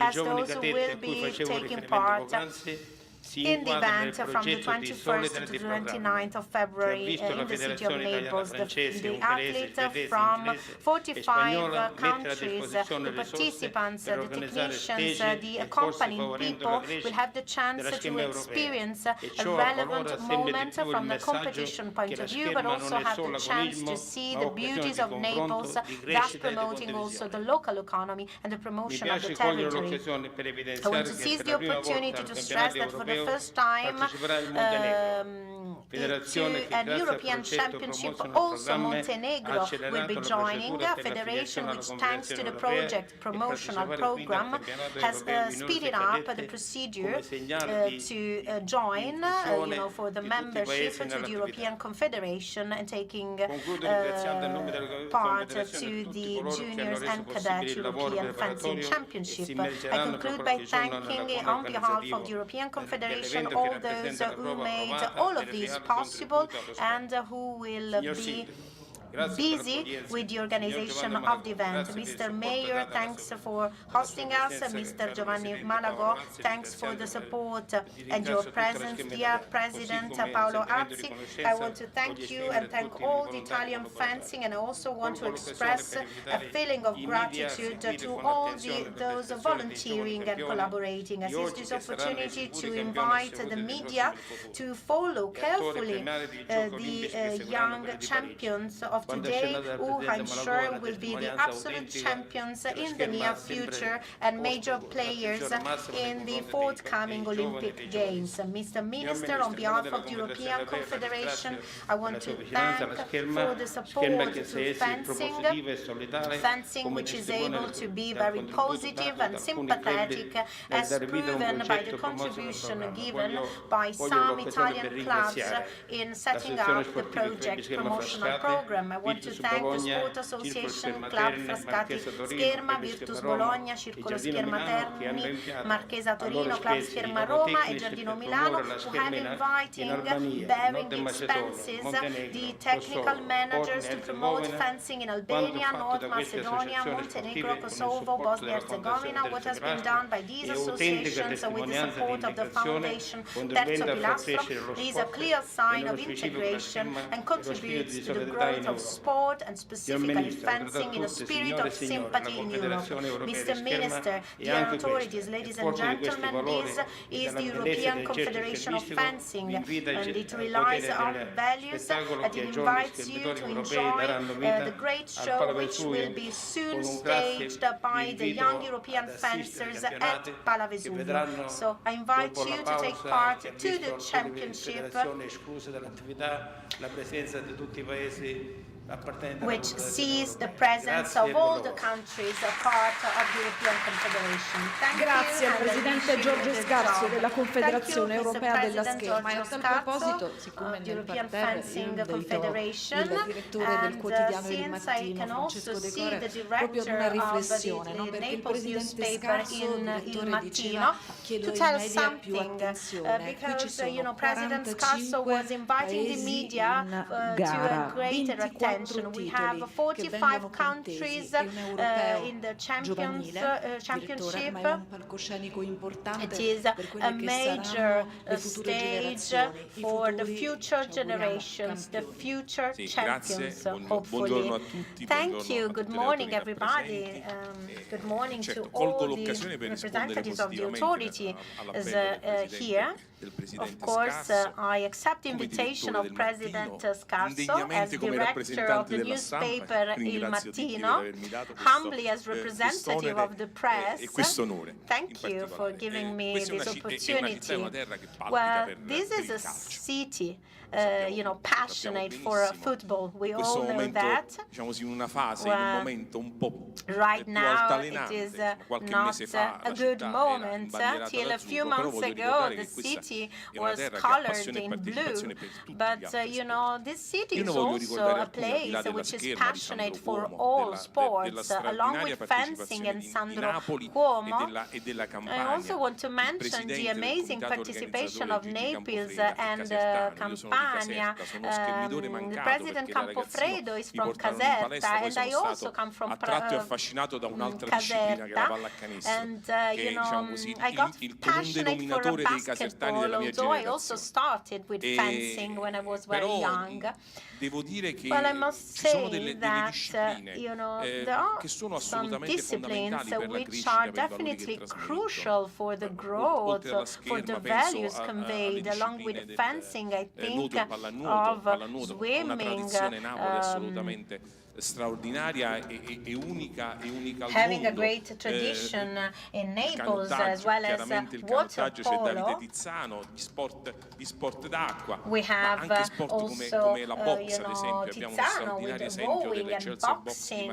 as those who will be taking part in the event from the 21st to the 29th of February in the city of Naples. The athletes from 45 countries, the participants, the technicians, the accompanying people will have the chance to experience a relevant moment from the competition point of view, but also have the chance to see the beauties of Naples, thus promoting also the local economy and the promotion of the territory. I want to seize the opportunity to stress that for the first time to an European championship also Montenegro will be joining, a federation which, thanks to the project promotional program, has speeded up the procedure to join for the membership to the European Confederation and taking part to the Juniors and Cadet European Fencing Championship. I conclude by thanking on behalf of the European Confederation all those who made all of these possible and who will be busy with the organization of the event. Mr. Mayor, thanks for hosting us. Mr. Giovanni Malagò, thanks for the support and your presence. Dear President Paolo Azzi, I want to thank you and thank all the Italian fencing, and I also want to express a feeling of gratitude to all those volunteering and collaborating. I seize this opportunity to invite the media to follow carefully the young champions of today, who I'm sure will be the absolute champions in the near future and major players in the forthcoming Olympic Games. Mr. Minister, on behalf of the European Confederation, I want to thank for the support to fencing which is able to be very positive and sympathetic, as proven by the contribution given by some Italian clubs in setting up the project promotional program. I want to thank the Sport Association, Club Frascati Scherma, Virtus Bologna, Circolo Scherma Terni, Marchesa Torino, Club Scherma Roma e Giardino Milano, who have inviting, bearing the expenses, the technical managers to promote fencing in Albania, North Macedonia, Montenegro, Kosovo, Bosnia-Herzegovina. What has been done by these associations with the support of the Foundation Terzo Pilastro is a clear sign of integration and contributes to the growth of sport and specifically fencing in a spirit of sympathy in Europe. Mr. Minister, dear authorities, ladies and gentlemen, this is the European Confederation of Fencing, and it relies on values, and it invites you to enjoy the great show which will be soon staged by the young European fencers at Palavesuvio. So I invite you to take part to the championship, which sees the presence of all the countries part of the European Confederation.
Grazie al Presidente Giorgio Scarzio della Confederazione Europea della Scherma, e a tal proposito, siccome nel parterre il direttore del quotidiano Il Mattino, Francesco De Core, proprio ad una riflessione, no? Perché il Presidente Scarzio, direttore di CINA, chiede ai media più attenzione. Qui ci sono 45 paesi in gara, 24
We have 45 countries in the championship. It is a major stage for the future generations, the future champions, hopefully. Thank you. Good morning, everybody. Good morning to all the representatives of the authority here. Of course, I accept the invitation of President Scarso as director of the newspaper Il Mattino, humbly as representative of the press. Thank you for giving me this opportunity. Well, this is a city passionate for football. We all know that. Right now, it is not a good moment. Till a few months ago, the city was colored in blue. But, this city is also a place which is passionate for all sports, along with fencing and Sandro Cuomo. I also want to mention the amazing participation of Naples and Campania. The President Campofredo is from Caserta, and I also come from Caserta. And, I got passionate for basketball, although I also started with fencing when I was very young. Well, I must say that, there are some disciplines which are definitely crucial for the growth, for the values conveyed. Along with fencing, I think of swimming, having a great tradition in Naples, as well as water polo. We have also, Tizzano with rowing and boxing,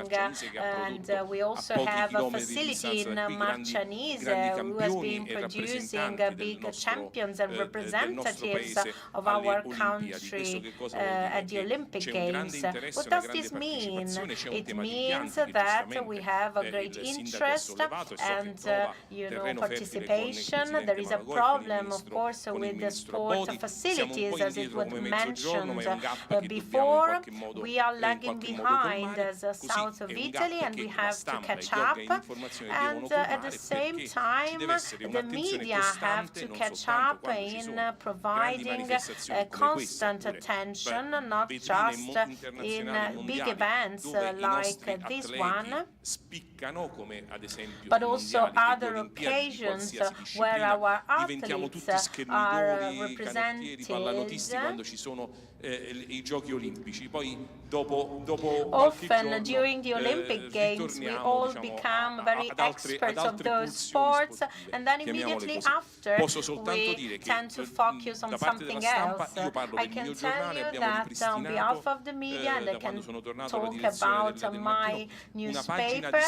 and we also have a facility in Marcianise who has been producing big champions and representatives of our country at the Olympic Games. What does this mean? It means that we have a great interest and participation. There is a problem, of course, with the sport facilities, as it was mentioned before. We are lagging behind as south of Italy, and we have to catch up. And at the same time, the media have to catch up in providing constant attention, not just in big events like this one, but also other occasions where our athletes are represented. Often during the Olympic Games, we all become very experts of those sports, and then immediately after, we tend to focus on something else. I can tell you that on behalf of the media, and I can talk about my newspaper,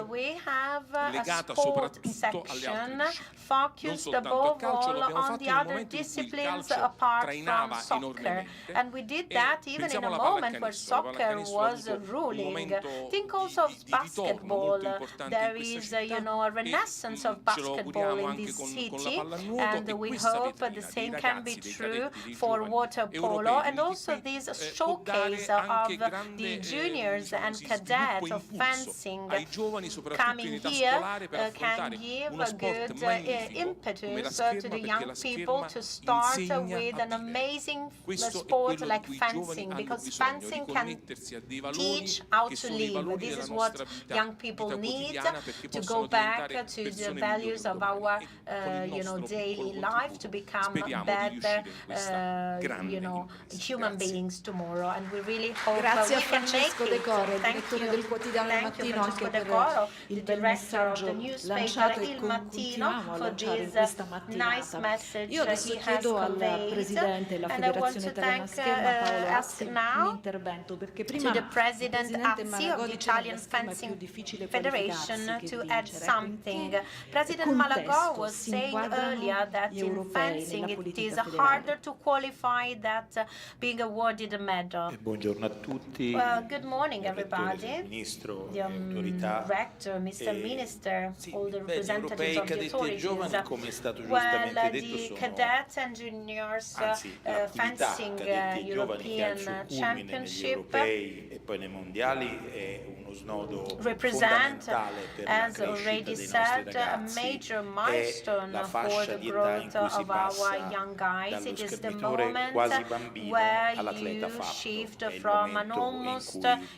we have a sport section focused above all on the other disciplines apart from soccer. And we did that even in a moment where soccer was ruling. Think also of basketball. There is, a renaissance of basketball in this city, and we hope the same can be true for water polo, and also this showcase of the juniors and cadets of fencing fencing
ai giovani, soprattutto in
coming
età
here
scolare, per
can
affrontare
give
uno
a
sport
good
magnifico come la
impetus
scherma,
to the
perché
young
la
people
scherma
to start
insegna
with
a
an
vivere.
amazing
Questo è
sport
quello di
like
cui i giovani
fencing,
hanno
because
bisogno,
fencing can
riconnettersi a dei valori
teach how
che
to
sono i
live.
valori
This
della
is what
nostra vita,
young people
vita
need
quotidiana, perché
to
possano
go back
diventare
to the
persone migliori
values
un
of
domani.
our
E con il nostro piccolo
daily life to
contributo
become
speriamo di
better
riuscire in questa grande impresa.
human
Grazie.
beings tomorrow, and we really hope
Grazie a
we can make
Francesco
it.
Decoro,
Thank
direttore
you.
del quotidiano Il
Thank you,
Mattino, anche
Francesco
per
Decoro,
il
the
bel
director of the
messaggio lanciato
newspaper
e
Il Mattino,
continuiamo a
for
lanciare in
this
questa
nice
mattinata.
message
Io adesso
he has
chiedo al
conveyed,
Presidente della
and I want
Federazione
to
Italiana
thank,
Scherma, Paolo
ask
Azzi, un
now
intervento, perché
to
prima
the
il
President
Presidente
Azzi of
Malagò
the
diceva che
Italian
la scherma è più
Fencing
difficile
Federation
qualificarsi
to
che
add
vincere.
something.
In che
President Malagò
contesto
was
si
saying
inquadrano
earlier that
gli
in
europei
fencing
nella
it
politica
is
federale?
harder to qualify that being awarded a medal.
Buongiorno a tutti.
Good morning, everybody.
Ministro,
The
autorità.
Rector, Mr. Minister, all the
Gli
representatives
europei
of the
cadetti e
authorities.
giovani, come è stato
Well,
giustamente detto,
the
sono
Cadet and Juniors
anzi l'attività
Fencing
cadetti e giovani che ha il
European
suo culmine negli
Championship
europei e poi nei mondiali è uno snodo
represent,
fondamentale per la
as
crescita
already
dei nostri
said, a
ragazzi.
major
È
milestone
la
for
fascia
the
di età in
growth
cui si
of our
passa
young guys.
dallo
It is the
schermitore
moment
quasi bambino
where
all'atleta
you
fatto.
shift
È il
from an
momento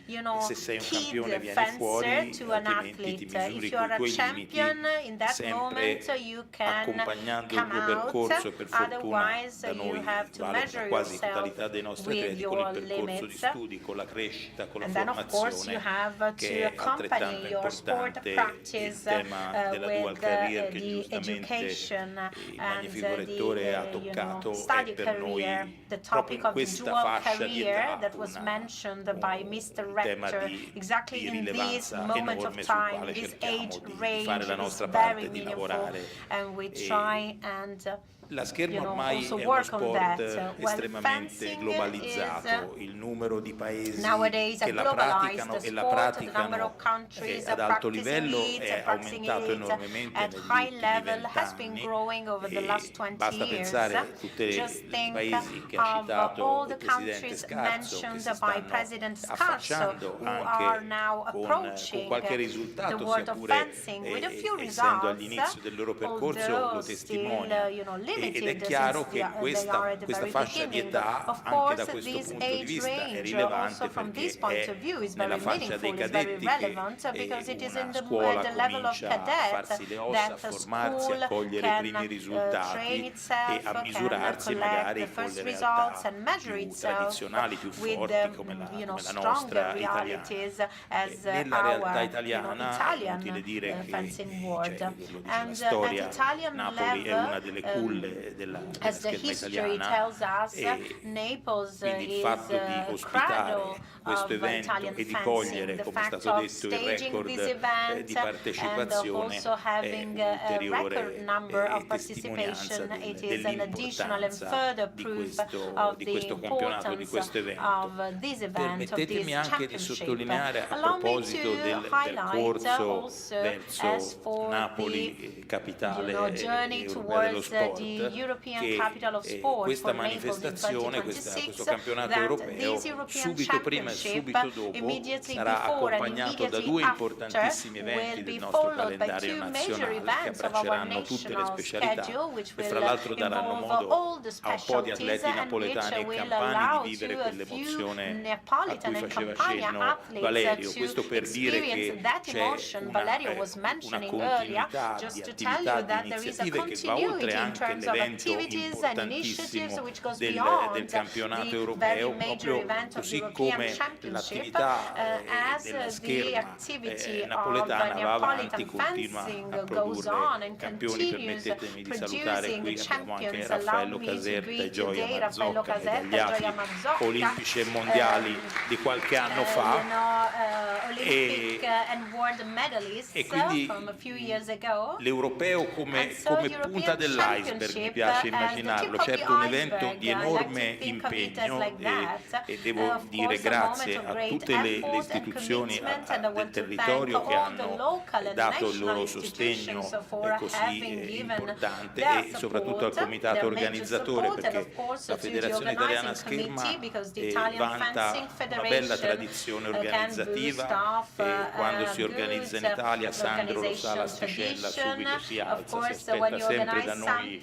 in
almost,
cui se sei un
kid
campione vieni
fencer
fuori,
to an
altrimenti ti
athlete.
misuri
If you are
coi
a
tuoi
champion
limiti,
in that
sempre
moment, you can
accompagnando il
come
tuo percorso, e
out.
per fortuna
Otherwise,
da noi
you have to
vale
measure
la quasi
yourself
totalità dei nostri
with
atleti con il
your
percorso di
limits.
studi, con la crescita, con la
And then, of course, you
formazione,
have
che
to
è
accompany
altrettanto
your sport
importante. Il
practice
tema della dual
with
career che
the
giustamente
education
il
and
magnifico rettore ha toccato è
study
per noi
career, the
proprio
topic
in
of the
questa
dual
fascia di
career
età
that was mentioned by Mr.
un tema
Rector,
di
exactly in this
rilevanza
moment of
enorme sul
time,
quale
this
cerchiamo
age
di
range
fare la
is
nostra
very
parte, di
meaningful,
lavorare.
and we
E
try and
la scherma ormai
also
è uno
work on
sport
that. Well,
estremamente
fencing
globalizzato, il numero di paesi
nowadays
che
a
la
globalized
praticano e la
sport, the number
praticano
of countries
ad alto
practicing
livello
it,
è
practicing
aumentato
it
enormemente
at
negli
high
ultimi
level has
20
been
anni
growing over the last 20
basta
years.
pensare a tutti
Just
i
think
paesi che ha
of
citato
all
il
the
Presidente
countries
Scarso, che si
mentioned by
stanno
President Scarso,
affacciando
who are
anche
now
con
approaching
qualche
the
risultato,
world
sia
of
pure
fencing with a few
essendo
results,
all'inizio del loro percorso
although
lo
still,
testimonia. Ed
limited
è chiaro
since
che
they are at the
questa
very
fascia di
beginning.
età
Of
anche
course,
da questo
this
punto di
age
vista è
range,
rilevante
also from this
perché
point
è
of view, is
nella
very
fascia dei
meaningful, is very
cadetti
relevant,
che
because it is
una
in the,
scuola
at the level of
comincia a
cadet
farsi le ossa, a
that a
formarsi,
school
a cogliere i
can
primi
train
risultati
itself,
e a
can
misurarsi
collect
magari
the
con
first
le
results
realtà
and measure
più
itself
tradizionali, più
with
forti come la
stronger
nostra italiana.
realities as
Nella realtà
our
italiana è
Italian
inutile dire che
fencing world.
lo dice la
And at
storia,
Italian
Napoli è una delle
level,
culle della
as the
scherma
history
italiana
tells us,
e
Naples
quindi il
is
fatto di
a
ospitare
cradle
questo
of
evento
Italian
e di
fencing.
cogliere,
The
come è
fact
stato
of
detto, il
staging
record
this event
di
and
partecipazione
also
è
having a record
un'ulteriore
number of
testimonianza
participation, it is an additional and
dell'importanza
further
di
proof
questo,
of
di
the
questo campionato, di
importance
questo evento.
of this event, of this
Permettetemi anche di
championship.
sottolineare a
Allow me
proposito
to
del
highlight
percorso
also
verso
as for
Napoli, capitale
journey
europea dello
towards
sport,
the European
che
capital of sport
questa
for Naples in
manifestazione,
2026,
questo campionato
that
europeo,
this European
subito prima e
Championship,
subito dopo,
immediately
sarà
before and
accompagnato da
immediately
due
after,
importantissimi eventi
will
del
be
nostro
followed by
calendario
two major
nazionale che
events of our
abbracceranno tutte le
national
specialità
schedule, which
e fra
will
l'altro daranno
involve
modo
all the
a un po' di
specialties
atleti
and which
napoletani e
will
campani
allow
di vivere
to a few
quell'emozione a
Neapolitan
cui
and
faceva
Campania
cenno
athletes
Valerio.
to
Questo per dire
experience
che
that
c'è
emotion Valerio was
una
mentioning earlier,
continuità
just
di
to tell
attività,
you
di
that there is a
iniziative che va oltre
continuity in
anche
terms of
l'evento
activities and initiatives
importantissimo
which goes
del
beyond
campionato
the
europeo,
very major
proprio
event of the
così
European
come
Championship,
l'attività
as
della
the
scherma
activity of
napoletana va avanti,
Neapolitan
continua a
fencing goes
produrre
on and
campioni.
continues
Permettetemi di salutare
producing
qui abbiamo anche
champions.
Raffaello
Allow me to
Caserta e
greet
Gioia
today Raffaello
Mazzocca,
Caserta e
medagliati
Gioia Mazzocca,
olimpici e mondiali di qualche anno fa.
Olympic and world medalists
e quindi
from a few years ago.
l'europeo come punta dell'iceberg mi piace immaginarlo, certo un evento di enorme impegno e devo dire grazie a tutte le istituzioni del territorio che hanno dato il loro sostegno così importante e soprattutto al comitato organizzatore, perché la Federazione Italiana Scherma vanta una bella tradizione organizzativa e quando si organizza in Italia, Sandro lo sa, l'asticella subito si alza, si aspetta sempre da noi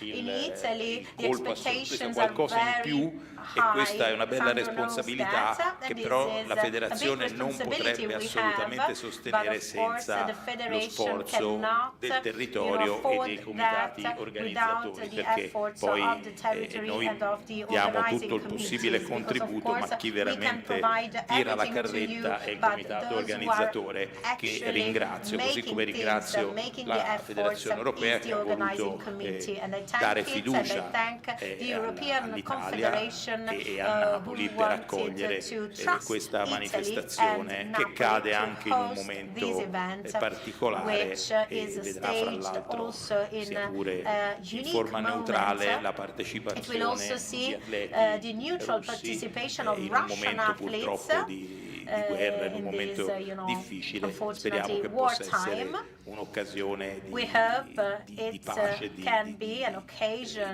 il colpo assoluto, qualcosa in più, e questa è una bella responsabilità che però la federazione non potrebbe assolutamente sostenere senza lo sforzo del territorio e dei comitati organizzatori, perché poi noi diamo tutto il possibile contributo, ma chi veramente tira la carretta è il comitato organizzatore, che ringrazio, così come ringrazio la Federazione Europea che ha voluto dare fiducia all'Italia e a Napoli per accogliere questa manifestazione che cade anche in un momento particolare e vedrà fra l'altro, sia pure in forma neutrale, la partecipazione di atleti russi in un momento purtroppo di guerra, in un momento difficile. Speriamo che possa essere un'occasione di pace,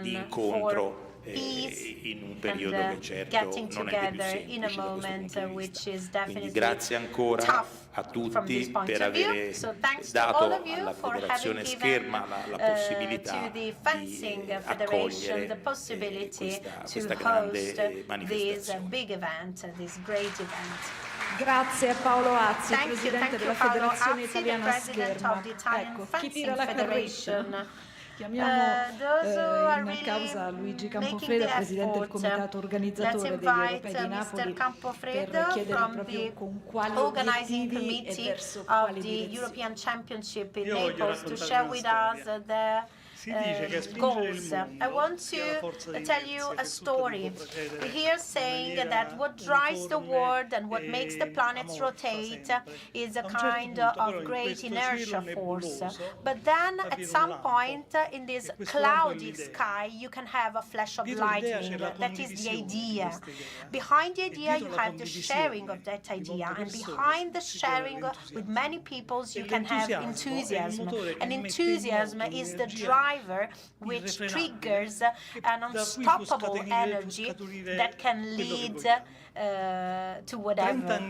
di incontro in un periodo che certo non è più semplice da questo punto di vista. Quindi grazie ancora a tutti per aver dato alla Federazione Scherma la possibilità di accogliere questa grande manifestazione.
Grazie a Paolo Azzi, Presidente della Federazione Italiana Scherma. Ecco, chi tira la carretta? Chiamiamo in causa Luigi Campofredo, Presidente del Comitato Organizzatore degli Europei di Napoli, per chiedere proprio con quali obiettivi e verso quali direzioni.
Goals. I want to tell you a story. We hear saying that what drives the world and what makes the planets rotate is a kind of great inertia force. But then at some point in this cloudy sky you can have a flash of lightning. That is the idea. Behind the idea you have the sharing of that idea, and behind the sharing with many people you can have enthusiasm. And enthusiasm is the drive which triggers an unstoppable energy that can lead to whatever.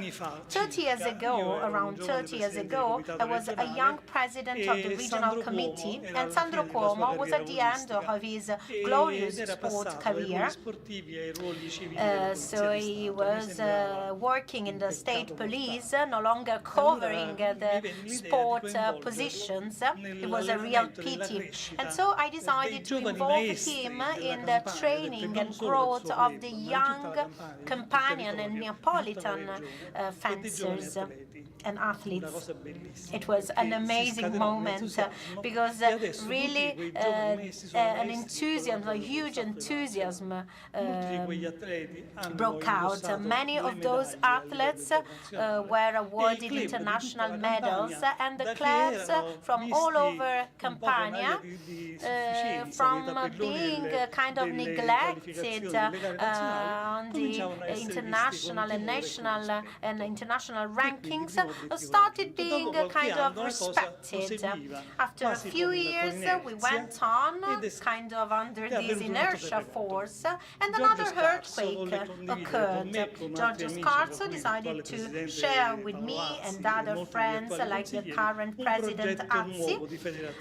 30 years ago, around 30 years ago, I was a young president of the regional committee, and Sandro Cuomo was at the end of his glorious sports career. So he was working in the state police, no longer covering the sport positions. It was a real pity. And so I decided to involve him in the training and growth of the young companion and Neapolitan fencers and athletes. It was an amazing moment because really an enthusiasm, a huge enthusiasm broke out. Many of those athletes were awarded international medals, and the clubs from all over Campania, from being kind of neglected on the international and national and international rankings, started being kind of respected. After a few years, we went on kind of under this inertia force, and another earthquake occurred. Giorgio Scarso decided to share with me and other friends, like the current president Azzi,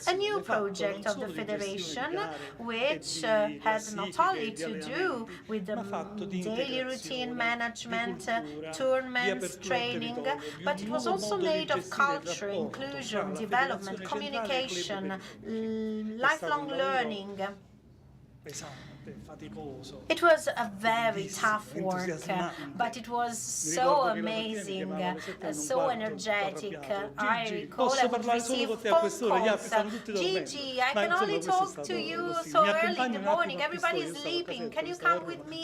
a new project of the federation, which had not only to do with the daily routine management, tournaments, training, but it was also made of culture, inclusion, development, communication, lifelong learning. It was a very tough work, but it was so amazing, so energetic. I recall I would receive phone calls. Gigi, I can only talk to you so early in the morning. Everybody's sleeping. Can you come with me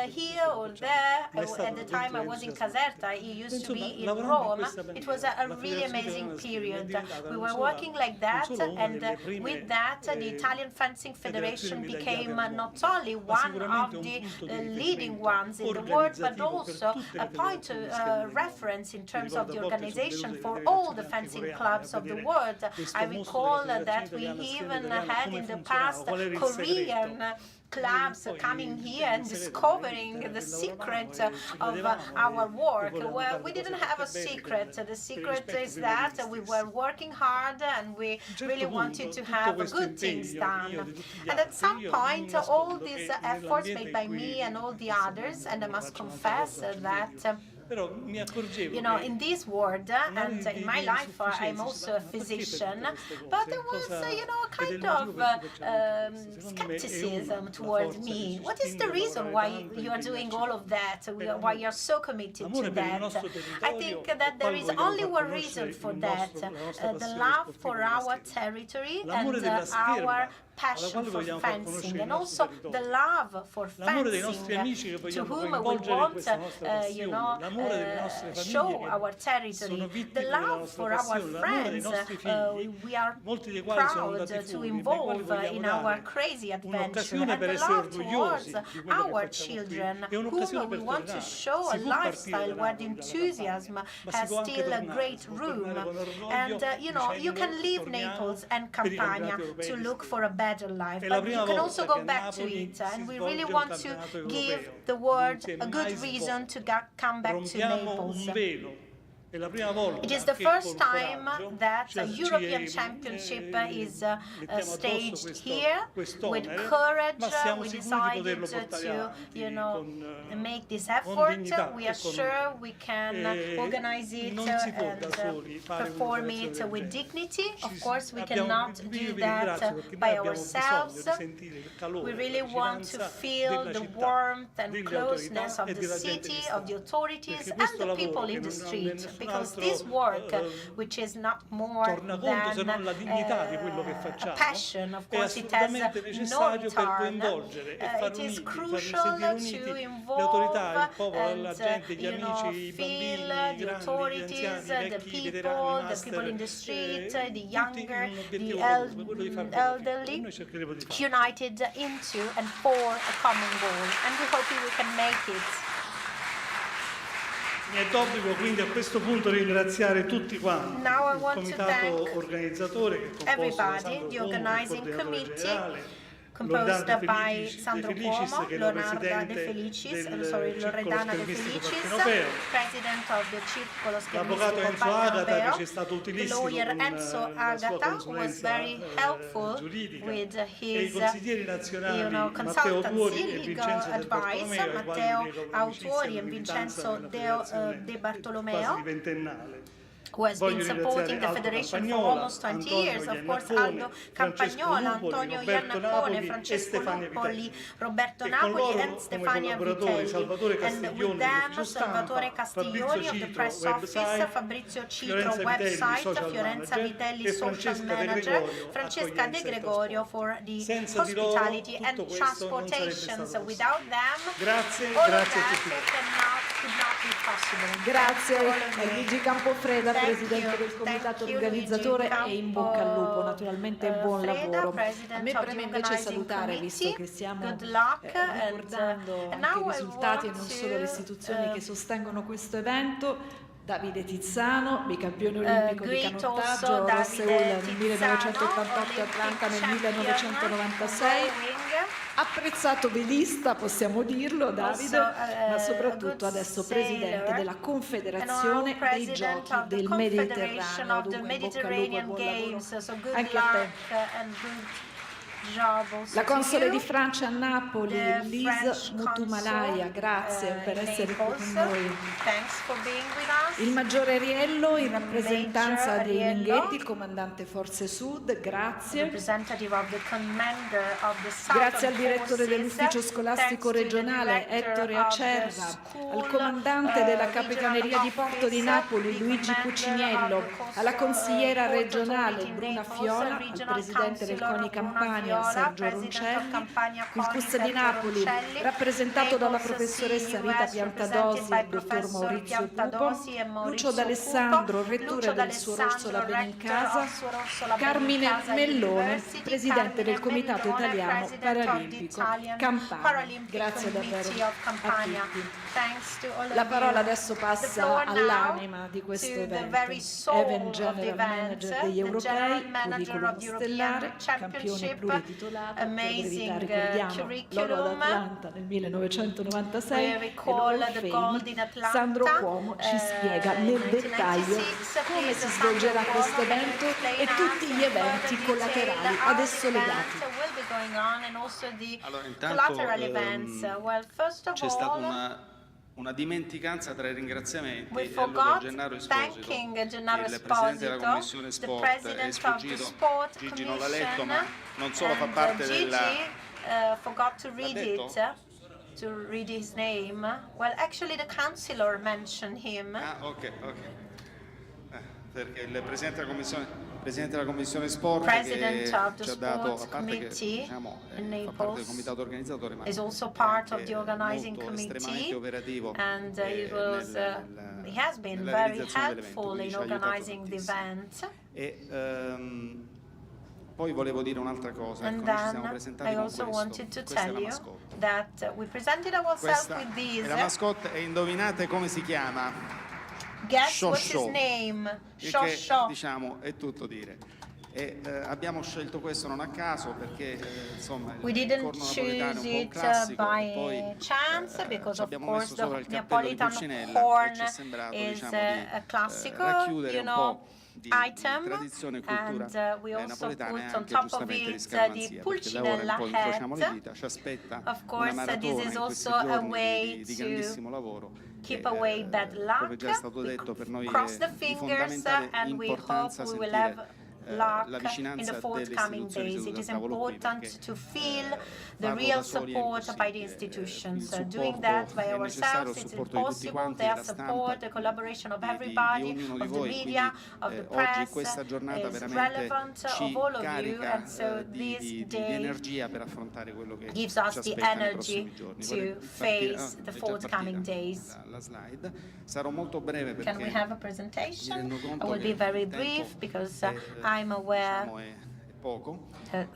here or there? At the time I was in Caserta. It used to be in Rome. It was a really amazing period. We were working like that, and with that, the Italian Fencing Federation became not only one of the leading ones in the world, but also a point of reference in terms of the organization for all the fencing clubs of the world. I recall that we even had in the past Korean clubs coming here and discovering the secret of our work. Well, we didn't have a secret. The secret is that we were working hard and we really wanted to have good things done. And at some point, all these efforts made by me and all the others, and I must confess that in this world and in my life, I'm also a physician, but there was, kind of skepticism towards me. What is the reason why you are doing all of that, why you're so committed to that? I think that there is only one reason for that, the love for our territory and our passion for fencing, and also the love for fencing, to whom we want, show our territory, the love for our friends. We are proud to involve in our crazy adventure, and the love towards our children, whom we want to show a lifestyle where the enthusiasm has still a great room. And you can leave Naples and Campania to look for a better life, but you can also go back to it, and we really want to give the world a good reason to come back to Naples. It is the first time that a European Championship is staged here. With courage, we decided to, make this effort. We are sure we can organize it and perform it with dignity. Of course, we cannot do that by ourselves. We really want to feel the warmth and closeness of the city, of the authorities, and the people in the street. Because this work, which is not more than a passion, of course, it has no return. It is crucial to involve and feel the authorities, the people in the street, the younger, the elderly, united into and for a common goal. And we hope we can make it.
Mi è d'obbligo quindi a questo punto ringraziare tutti quanti, il comitato organizzatore che è composto da Sandro Cuomo, il corriere reale,
composed by Sandro Cuomo, Loredana De Felicis, president of the Circolo Schermistico Pan-Europeo. The lawyer Enzo Agata was very helpful with his consultancy, legal advice, Matteo Autori and Vincenzo De Bartolomeo, who has been supporting the federation for almost 20 years. Of course, Aldo Campagnola, Antonio Iannacone, Francesco Luppoli, Roberto Napoli, and Stefania Vitelli. And with them, Salvatore Castiglioni of the press office, Fabrizio Citro website, Fiorenza Vitelli social manager, Francesca De Gregorio for the hospitality and transportations. Without them, all of that could not be possible.
Grazie a Luigi Campofreda, presidente del comitato organizzatore, e in bocca al lupo, naturalmente buon lavoro. A me preme invece salutare, visto che stiamo ricordando anche i risultati e non solo le istituzioni che sostengono questo evento. Davide Tizzano, bicampione olimpico di canottaggio, a Seul nel 1988 e Atlanta nel 1996. Apprezzato velista, possiamo dirlo, Davide, ma soprattutto adesso presidente della Confederazione dei Giochi del Mediterraneo. Dunque, in bocca al lupo e buon lavoro anche a te. La console di Francia a Napoli, Lise Mutumalaya, grazie per essere qui con noi. Il maggiore Riello, in rappresentanza dei Minghetti, il comandante Forze Sud, grazie. Grazie al direttore dell'ufficio scolastico regionale Ettore Acerra, al comandante della Capitaneria di Porto di Napoli Luigi Cuciniello, alla consigliera regionale Bruna Fiola, al presidente del CONI Campania Sergio Roncelli, il CUS di Napoli rappresentato dalla professoressa Rita Piantadosi e il dottor Maurizio Pupo, Lucio D'Alessandro, rettore del Suor Orsola Benincasa, Carmine Mellone, presidente del Comitato Italiano Paralimpico Campania. Grazie davvero a tutti. La parola adesso passa all'anima di questo evento, Event General Manager degli europei, curriculum stellare, campione plurititolato, per brevità ricordiamo l'oro d'Atlanta nel 1996 e l'Hall of Fame. Sandro Cuomo ci spiega nel dettaglio come si svolgerà questo evento e tutti gli eventi collaterali ad esso legati.
Allora, intanto c'è stata una dimenticanza tra i ringraziamenti e allora Gennaro Esposito, il presidente della commissione sport, è sfuggito, Gigi non l'ha letto, ma non solo fa parte della...
forgot to read it, to read his name. Well, actually the councillor mentioned him.
Ah, ok. Perché il presidente della commissione sport che ci ha dato, a parte che diciamo, fa parte del comitato organizzatore, ma
is also part of the organizing
molto
committee,
estremamente operativo
and he has been very helpful in organizing the event.
Poi volevo dire un'altra cosa,
And
ecco, noi ci siamo
then
presentati
I
con
also wanted to
questa è
tell
la
you
mascotte.
that we presented ourselves with these.
È la mascotte e indovinate come si chiama?
Guess what's his name?
Il che, diciamo, è tutto dire. Abbiamo scelto questo non a caso perché insomma
We
il
didn't
corno napoletano
choose
è un po'
it
classico
by
e poi
chance because of
abbiamo
course
messo sopra
the
il cappello di
Napolitan
Pulcinella e
horn
ci è sembrato
is
diciamo
a classical,
racchiudere
you
un
know,
po' di
item,
tradizione e cultura
and we also
napoletana e
put on
anche
top of
giustamente di
it
scaramanzia
the
perché da ora in
Pulcinella
poi incrociamo le
hat.
dita, ci aspetta
Of
una
course,
maratona
this is
in questi
also a
giorni
way
di
to
grandissimo lavoro
keep away bad luck.
come già è stato detto per noi
Cross the
è di
fingers
fondamentale
and we hope
importanza
we will
sentire
have
la
luck in
vicinanza
the
delle
forthcoming
istituzioni
days. It
sedute
is
al tavolo qui
important
perché
to feel the
farlo
real
da soli è
support by the
impossibile.
institutions.
Il
Doing
supporto
that by
è necessario,
ourselves
il
is
supporto di tutti
impossible.
quanti,
Their
della stampa,
support, the collaboration of
di
everybody,
ognuno di
of the
voi,
media,
quindi
of the
oggi
press
questa giornata
is
veramente
relevant
ci
of all of you,
carica
and so
di
this day
energia per affrontare quello che
gives
ci
us the
aspetta nei
energy
prossimi giorni.
to
Vorrei
face
partire-
the
è già
forthcoming
partita
days.
la slide. Sarò molto breve
Can we
perché
have a
mi
presentation?
rendo
I
conto
will
che
be very
il tempo
brief because
è,
I'm aware
diciamo, è poco.
that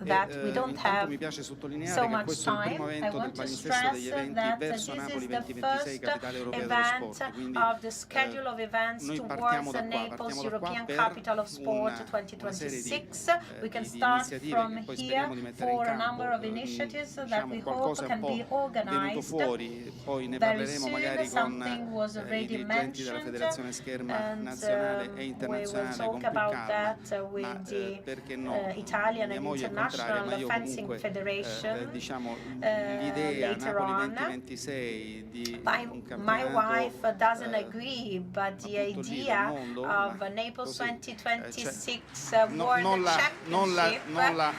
we don't
Intanto
have
mi piace sottolineare
so
che
much
questo è il primo
time. I
evento del
want to
palinsesto degli
stress
eventi
that
verso
this
Napoli
is the
2026, capitale
first
europea dello
event
sport. Quindi
of the schedule of events
noi
towards
partiamo
the
da qua,
Naples
partiamo da qua
European
per
Capital of Sport
una serie
2026. We can
di
start
iniziative
from
che poi
here
speriamo di mettere in
for a
campo.
number of initiatives that
Diciamo
we hope
qualcosa è un
can
po'
be
venuto
organized.
fuori, poi ne
Very
parleremo
soon,
magari con
something was
i
already
dirigenti della
mentioned,
Federazione Scherma
and
nazionale e
we will
internazionale con
talk
più
about
calma,
that
ma
with the
perché no?
Italian
Mia
and
moglie è contraria, ma
International
io
Fencing
comunque
Federation.
diciamo l'idea
Later
Napoli
on.
2026 di
My
un campionato
wife doesn't agree, but the
appunto lì
idea
del mondo,
of
ma
Naples
così,
2026
no-
World
non
Championship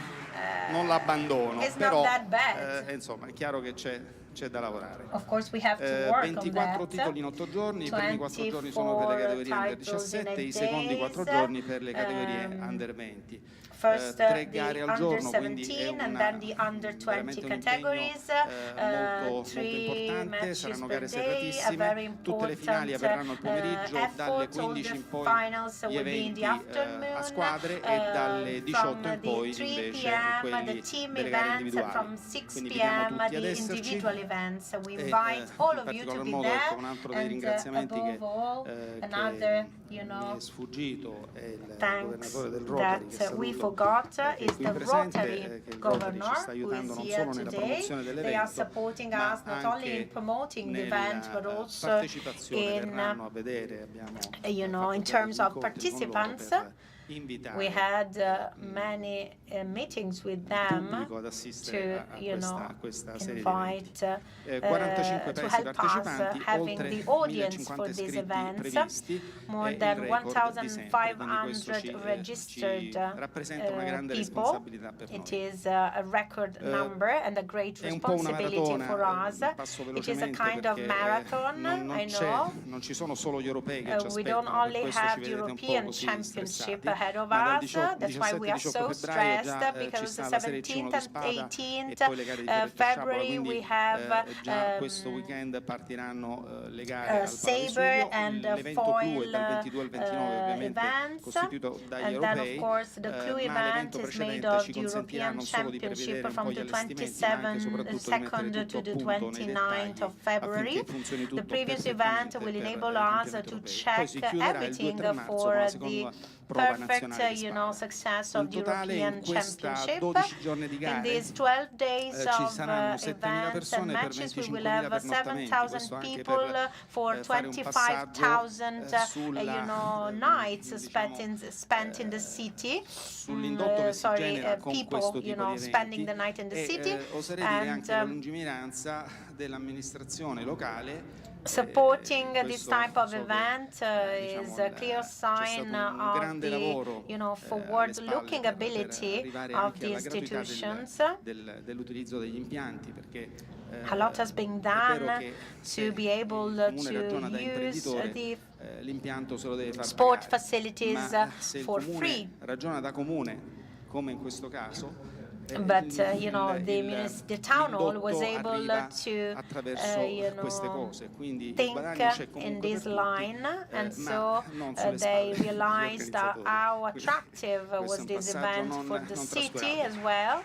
non l'abbandono,
is
però
not that bad.
insomma è chiaro che c'è da lavorare.
Of course, we have to work
24
on that.
titoli in 8 giorni, i primi 4 giorni sono per le categorie under 17, i secondi 4 giorni per le categorie under 20.
First,
3
the
gare al
under
giorno, quindi è
17 and then the under 20
veramente un impegno
categories.
molto
3
importante,
matches
saranno
per
gare
day, a very
serratissime, tutte le finali
important
avverranno al pomeriggio, dalle
effort. All
15
the
in poi
finals
gli
will be in
eventi
the afternoon,
a squadre e dalle 18
from
in poi
the 3
invece
p.m.
quelli
the team
delle gare
events, and from
individuali.
6
Quindi invitiamo
p.m.
tutti ad
the
esserci.
individual events. We
E,
invite all
in
of you to
particolar
be
modo, ecco, un
there,
altro dei
and
ringraziamenti
above all,
che
another,
mi è sfuggito è il
thanks
governatore del Rotary che
that we
saluto,
forgot
che è
is
qui
the
presente,
Rotary
che il Rotary ci
governor
sta
who
aiutando
is
non
here
solo nella
today.
promozione
They are
dell'evento,
supporting
ma
us not only in
anche
promoting the
nella
event but also
partecipazione.
in
Verranno a vedere, abbiamo
in
fatto
terms of
incontri con loro
participants.
per
We had many meetings with them
pubblico ad
to,
assistere a questa serie di eventi.
invite
45
to
paesi
help us
partecipanti,
having
oltre
the audience
1050
for these
iscritti
events,
previsti,
more
il
than
record di sempre, quindi questo
1,500
ci
registered
rappresenta una grande
people.
responsabilità per
It
noi.
is a record number and a great
È un po' una
responsibility for
maratona,
us.
passo
It is a
velocemente
kind of
perché
marathon, I know.
non ci sono solo gli europei che ci
We don't
aspettano, per
only
questo
have
ci
the
vedete un po'
European
così
Championship
stressati,
ahead of
ma dal
us. That's why we are
17-18
so
febbraio
stressed,
già ci
because
sta
the
la Serie C1
17th
di
and
spada e
18th
poi le gare di Ferret e Sciabola,
February
quindi
we have
già questo weekend partiranno le gare al
saber
Palavesuvio,
and
l'evento clou è
foil
dal 22 al 29 ovviamente
events,
costituito dagli
and then of
europei,
course the clue
ma
event
l'evento
is made
precedente
of
ci
the
consentirà
European
non solo di
Championship
prevedere un
from
po' gli
the
allestimenti, ma anche e soprattutto di mettere
22nd
tutto
to
a
the
punto nei
29th of
dettagli
February.
affinché funzioni
The
tutto
previous
perfettamente
event will
per
enable
i
us
campionati
to
europei. Poi
check
si chiuderà il 2 e
everything
3 marzo con
for
la
the
seconda prova
perfect,
nazionale di spada.
success
In
of the
totale in
European
questa
Championship.
12 giorni di
In
gare
these 12 days
ci
of
saranno 7.000
events and
persone per
matches, we will
25.000
have
pernottamenti,
7,000
questo anche
people
per
for
fare un passaggio
25,000
sulla
nights spent in the city.
sull'indotto che si genera con
People,
questo tipo di
spending the
eventi
night in the city,
e oserei dire anche la
and
lungimiranza dell'amministrazione locale.
supporting this
Questo
type of
so che,
event is a clear
c'è stato
sign
un
of
grande
the
lavoro alle
forward-looking
spalle per
ability
arrivare
of
anche
the
alla gravità
institutions.
dell'utilizzo degli impianti, perché
A lot has been
è vero
done
che
to be able
il comune
to
ragiona da
use
imprenditore,
the
l'impianto se lo deve far
sport
pagare,
facilities
ma se il
for
comune
free.
ragiona da comune, come in questo caso,
But the town hall was
l'indotto
able
arriva
to
attraverso queste cose, quindi il
think
guadagno c'è
in
comunque
this
per tutti,
line, and
ma
so
non sulle
they
spalle degli
realized
organizzatori.
how
Quindi
attractive
questo
was
è un
this
passaggio
event for the
non
city
trascurabile.
as well.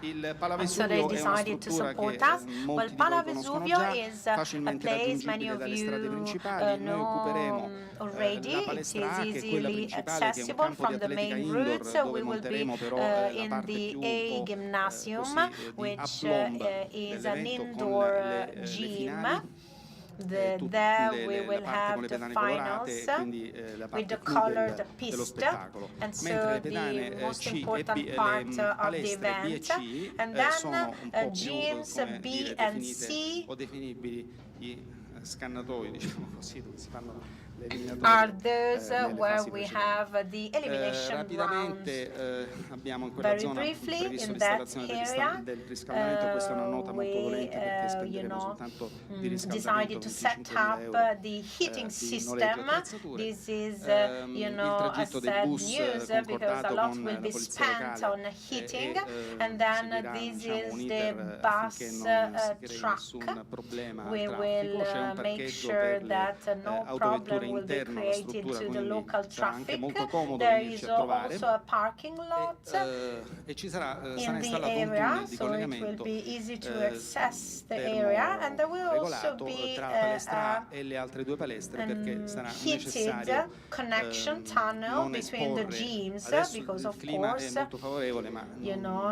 Il
So
Palavesuvio
they
è una
decided to
struttura
support
che
us.
molti
Well,
di voi
Pala
conoscono
Vesuvio
già,
is a
facilmente
place many
raggiungibile
of
dalle strade
you
principali. Noi occuperemo
already.
la
It
palestra
is
A, che è quella
easily
principale, che è un
accessible
campo di
from the
atletica
main
indoor,
routes.
dove
We will be
monteremo però la
in
parte
the
più
A Gymnasium,
così, di
which
aplomb
is an
dell'evento, con
indoor
le
gym.
finali.
There we will
la parte con
have
le
the
pedane colorate,
finals
quindi la
with
parte
the
clou
colored
dello
piste,
spettacolo.
and so
Mentre le pedane
the most
C e
important
B,
part
le
of the
palestre B e
event,
C
and then
sono un po' più
gyms
come
B
dire,
and
definite
C
o definibili i scannatoi, diciamo così, dove si fanno le
are
eliminatorie
those
nelle
where
fasi
we
precedenti.
have the elimination rounds.
Rapidamente abbiamo in quella
Very
zona
briefly,
previsto
in that
l'installazione
area,
del riscaldamento. Questa è una nota molto dolente perché spenderemo soltanto di riscaldamento
decided to set
25.000
up
euro
the heating
di
system.
noleggio attrezzature.
This is,
Il
a
tragitto dei
sad
bus
news because a
concordato
lot
con
will
la
be
polizia
spent
locale
on heating,
seguirà,
and then this
diciamo, un
is
iter
the
affinché
bus
non si crei
truck.
nessun problema al
We
traffico.
will
C'è un
make
parcheggio
sure
per le
that no
autovetture
problem will be
interno alla
created
struttura,
to the
quindi
local
sarà anche
traffic.
molto comodo
There
venirci
is
a trovare.
also a parking lot
E ci sarà
in
installato
the
un
area,
tunnel di
so it will
collegamento
be easy to access the area, and there will also
regolato
be
tra la palestra A e le altre due palestre, perché sarà necessario
heated connection tunnel
non
between the
esporre.
gyms,
Adesso
because
il
of
clima è
course
molto favorevole, ma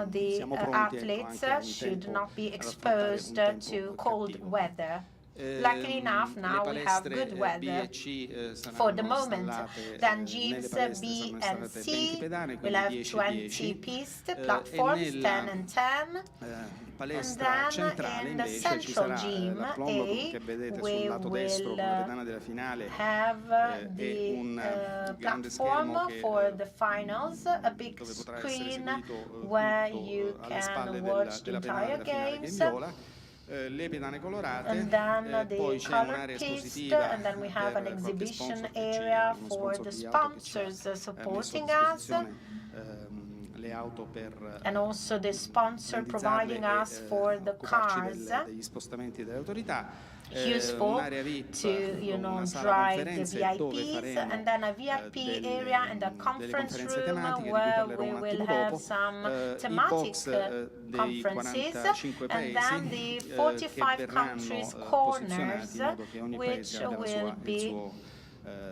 the
siamo pronti,
athletes
anche a un
should
tempo
not be
ad affrontare
exposed
un tempo
to cold
cattivo.
weather. Luckily enough, now we have good weather for the moment. Then gyms B and C will have 20 piste platforms, 10 and 10.
Palestra centrale
in the
invece ci
central
sarà
gym
la plomb che vedete sul lato destro con la pedana della finale
have
e un grande
platform
schermo che,
for the finals, a big
dove potrà essere
screen
seguito
where
tutto
you
alle spalle
can watch the
della pedana
entire
della finale che è in
games.
viola. Le pedane colorate,
And then
poi
the
c'è
color
un'area
piste,
espositiva
and then we have an
per qualche
exhibition
sponsor che
area
uno
for
sponsor
the
di auto che ci ha
sponsors
messo a
supporting us,
disposizione le auto per
and also the sponsor providing us for the
occuparci
cars.
degli spostamenti delle autorità.
Useful
Un'area VIP
to
una sala
drive the
conferenze dove
VIPs,
faremo
and then a VIP area and a
delle
conference
conferenze
room
tematiche di cui
where
parlerò
we
un
will
attimo
have
dopo.
some
I
thematic
box dei
conferences,
45
and
paesi
then the
che
45
verranno
countries
posizionati
corners,
in modo che ogni
which
paese abbia
will
il
be
suo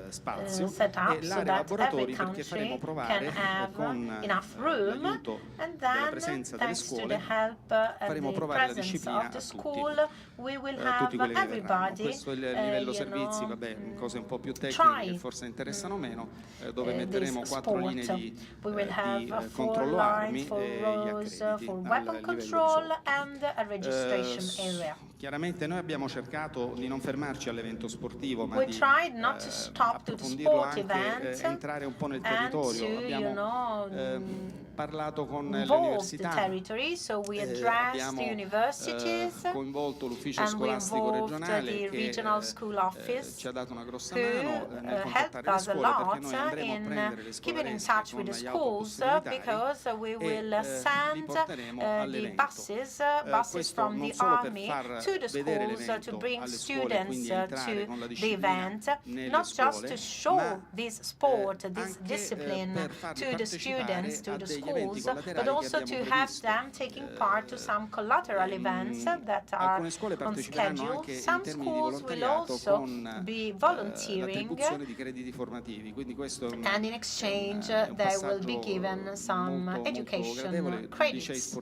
spazio,
set up
e
so
l'area
that
laboratori
every
perché faremo
country
provare
can have
con
enough room,
l'aiuto
and
della
then
presenza delle
thanks to the
scuole
help and
faremo
the
provare la
presence
disciplina
of the
a tutti.
school, we will
Tutti
have
quelli che verranno.
everybody
Questo è il livello servizi, vabbè, cose un po' più tecniche
try
che forse interessano meno, dove
this
metteremo 4
sport.
linee di
We will have 4
controllo
lines,
armi
4
e gli
rows
accrediti
for
al
weapon
livello di
control
sotto.
and a registration area.
Chiaramente noi abbiamo cercato di non fermarci all'evento sportivo, ma
We
di
tried not to stop to the
approfondirlo
sport
anche,
event
entrare un po' nel
and
territorio.
to,
Abbiamo parlato con le
involve the
università,
territory, so we addressed the
abbiamo
universities
coinvolto l'ufficio
and we
scolastico
involved
regionale
the
che
regional school office
ci ha dato una grossa
who
mano nel
helped
contattare le
us a
scuole, perché
lot
noi andremo a
in
prendere le
keeping in
scuole
touch with the schools because we will send the buses from the army to the schools to bring students to the event, not just to show this sport, this discipline to the students, to the schools, but also to have them taking part to some collateral events that are on schedule. Some schools will also be volunteering,
di crediti formativi, quindi questo
and in exchange they will be given some education credits.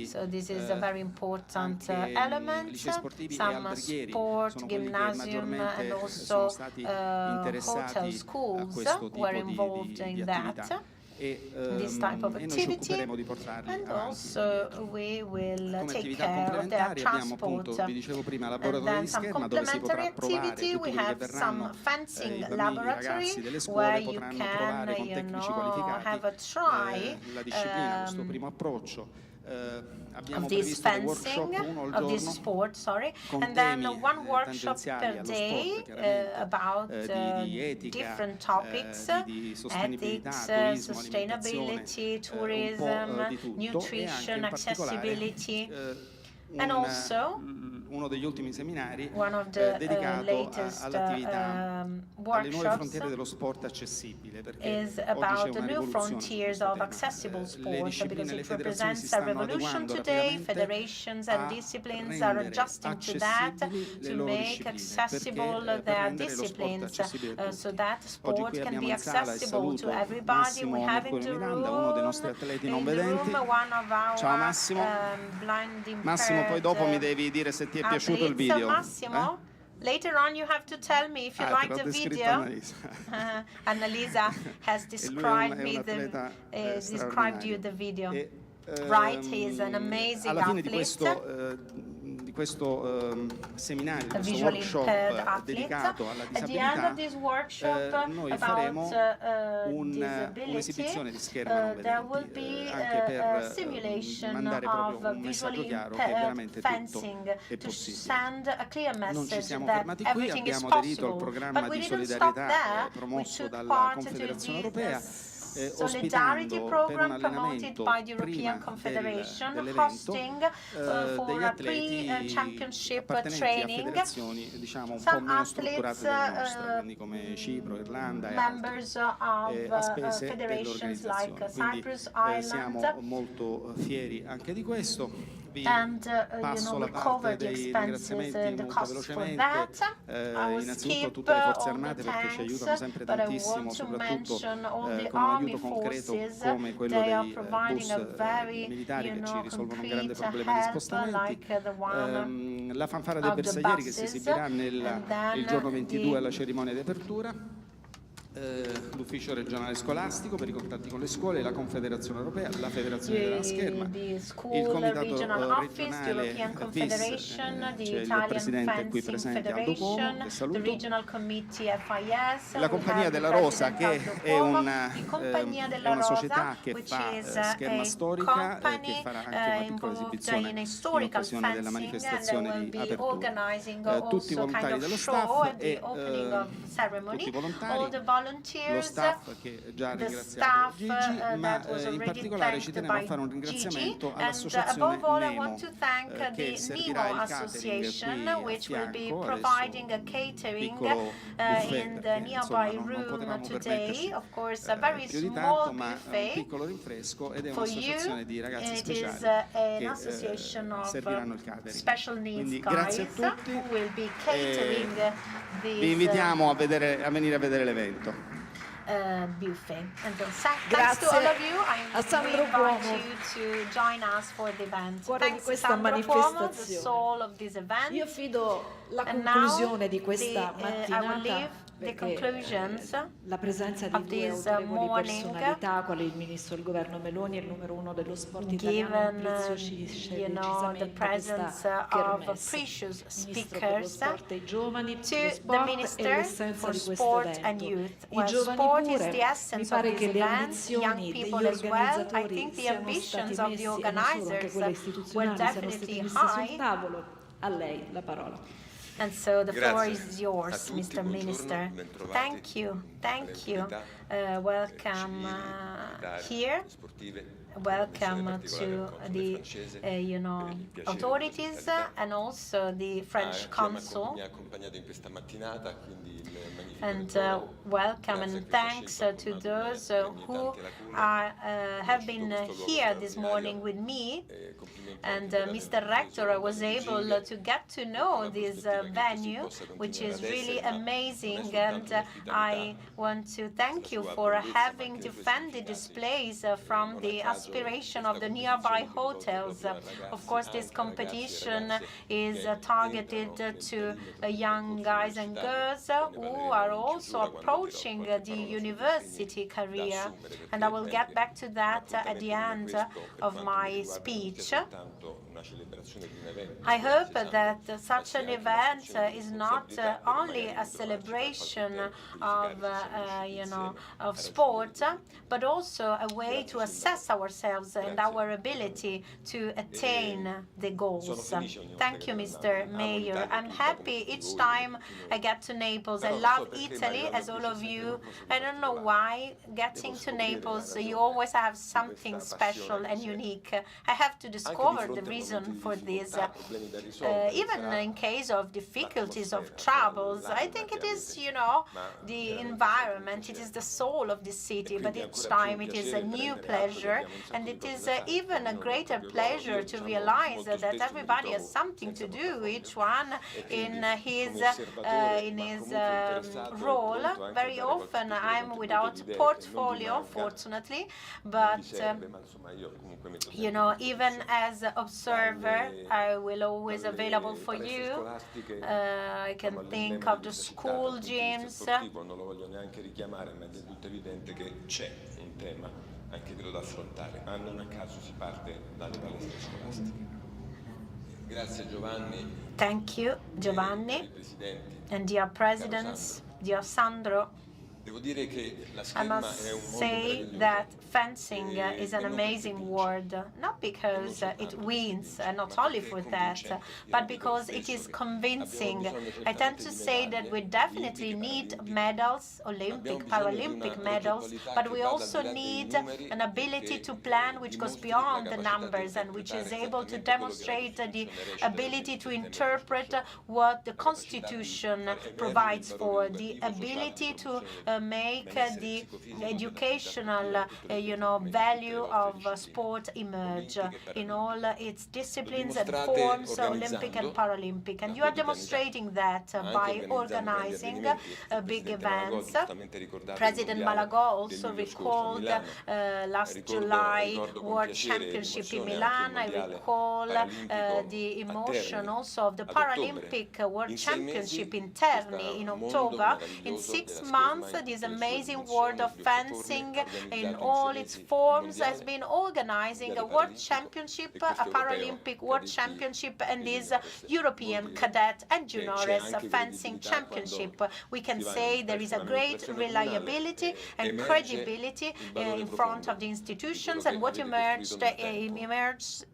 So this is a very important element. Some sport, gymnasium and also hotel schools were involved in that. This type of activity, and also we will take care of their transport. And then some complementary activity, we have some fencing laboratory where you can, have a try of this fencing, of this sport, and then one workshop per day about different topics, ethics, sustainability, tourism, nutrition, accessibility, and also
uno degli ultimi seminari
one of the
dedicato
latest
alle nuove frontiere dello sport accessibile,
is about the new frontiers of accessible sport, because it represents a revolution today. Federations and disciplines are adjusting to that, to make accessible their disciplines, so that sport can be accessible to everybody. We have in the room, one of our blind impaired.
Poi dopo mi devi dire se ti è piaciuto il video.
Massimo, later on you have to tell me if you like the video. Annalisa has described described you the video. Right, he is an amazing athlete.
Di questo seminario, di questo workshop dedicato alla disabilità, noi faremo un'esibizione di schermo non vedenti, anche per mandare proprio un messaggio chiaro che veramente tutto è possibile. Non ci siamo fermati qui, abbiamo aderito al programma di solidarietà promosso dalla Confederazione Europea,
Solidarity program promoted by the European Confederation, hosting for a pre-championship training. Some athletes, members of federations like Cyprus,
siamo
Ireland,
molto fieri anche di questo.
and we cover the expenses, the costs for that. I will skip all the tanks, but I want to mention all the army forces. They are providing a very, complete help, like the one
la fanfara dei
of the
bersaglieri che si
buses,
esibirà
and
il giorno 22 alla cerimonia di apertura. L'ufficio regionale scolastico per i contatti con le scuole, la Confederazione Europea, la Federazione della Scherma, il Comitato regionale VIS, c'è il presidente qui presente Aldo Como, che saluto, la Compagnia della Rosa, che è una società che fa scherma storica e che farà anche una piccola esibizione in occasione della manifestazione di apertura. Tutti i volontari dello staff e tutti i volontari
volunteers,
staff che già
the
ringraziato
staff
Gigi, ma
that was
in
already
particolare ci
thanked
tenevo a
by
fare un
Gigi,
ringraziamento
and
all'associazione
above all I
Nemo
want to thank
che
the
servirà
Nemo
il catering
Association,
qui a
which will be
fianco,
providing a
adesso
catering
piccolo buffet
in the
perché insomma
nearby
non
room
potevamo
today.
permetterci
Of course, a very
più di
small
tanto, ma un
buffet
piccolo rinfresco ed è
for you.
un'associazione di ragazzi
It is
speciali
an association
che
of
serviranno il catering.
special needs
Quindi grazie a
guys
tutti
who will be catering
vi invitiamo a venire a vedere l'evento.
Buffet. And thanks to all of you. I invite you to join us for the event.
Cuore di
Thanks
questa
Sandro Cuomo, the
manifestazione.
soul of this event.
Io fido la
And
conclusione di
now
questa
I will
mattinata
leave the
perché
conclusions
la presenza di
of
due
this
autorevoli
morning,
personalità, quali il ministro del governo Meloni e il numero uno dello sport italiano,
given
impreziosisce
the
decisamente
presence
questa
of
kermesse.
precious
Ministro per lo
speakers
sport e i giovani, lo
to the
sport è
Minister
l'essenza
for
di questo
Sport and
evento.
Youth.
I
Well,
giovani
sport is
pure,
the
mi
essence of
pare
this
che le
event, young
ambizioni
people
degli
as well. I
organizzatori
think the
siano
ambitions
stati
of the
messi, e non solo, anche
organizers
quelle
were
istituzionali, siano stati
definitely
messi sul
high.
tavolo. A lei la parola.
And so the floor
Grazie
is yours,
a tutti,
Mr.
buongiorno,
Minister.
bentrovati.
Thank you. Welcome here. Welcome to the authorities and also the French Consul. And welcome and thanks to those who have been here this morning with me. And Mr. Rector, I was able to get to know this venue, which is really amazing. And I want to thank you for having defended this place from the aspiration of the nearby hotels. Of course, this competition is targeted to young guys and girls who are also approaching the university career. And I will get back to that at the end of my speech. I hope that such an event is not only a celebration of sport, but also a way to assess ourselves and our ability to attain the goals. Thank you, Mr. Mayor. I'm happy each time I get to Naples. I love Italy, as all of you. I don't know why, getting to Naples, you always have something special and unique. I have to discover the reason for this. Even in case of difficulties, of troubles, I think it is, the environment, it is the soul of the city, but each time it is a new pleasure, and it is even a greater pleasure to realize that everybody has something to do, each one in his role. Very often I'm without portfolio, unfortunately, but even as observer, I will always available for you. I can think of the school gyms.
Non lo voglio neanche richiamare, ma è del tutto evidente che c'è un tema anche quello da affrontare, ma non a caso si parte dalle palestre scolastiche. Grazie Giovanni.
Thank you, Giovanni, and dear presidents, dear Sandro. I must say that fencing is an amazing word, not because it wins, not only for that, but because it is convincing. I tend to say that we definitely need medals, Olympic, Paralympic medals, but we also need an ability to plan which goes beyond the numbers and which is able to demonstrate the ability to interpret what the Constitution provides for, the ability to make the educational, value of sport emerge in all its disciplines and forms, Olympic and Paralympic. And you are demonstrating that by organizing big events. President Malagò also recalled last July World Championship in Milan. I recall the emotion also of the Paralympic World Championship in Terni in October. In 6 months, this amazing world of fencing in all its forms has been organizing a World Championship, a Paralympic World Championship, and this European Cadet and Juniores Fencing Championship. We can say there is a great reliability and credibility in front of the institutions, and what emerged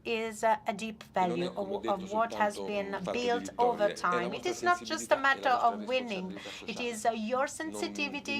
is a deep value of what has been built over time. It is not just a matter of winning. It is your sensitivity,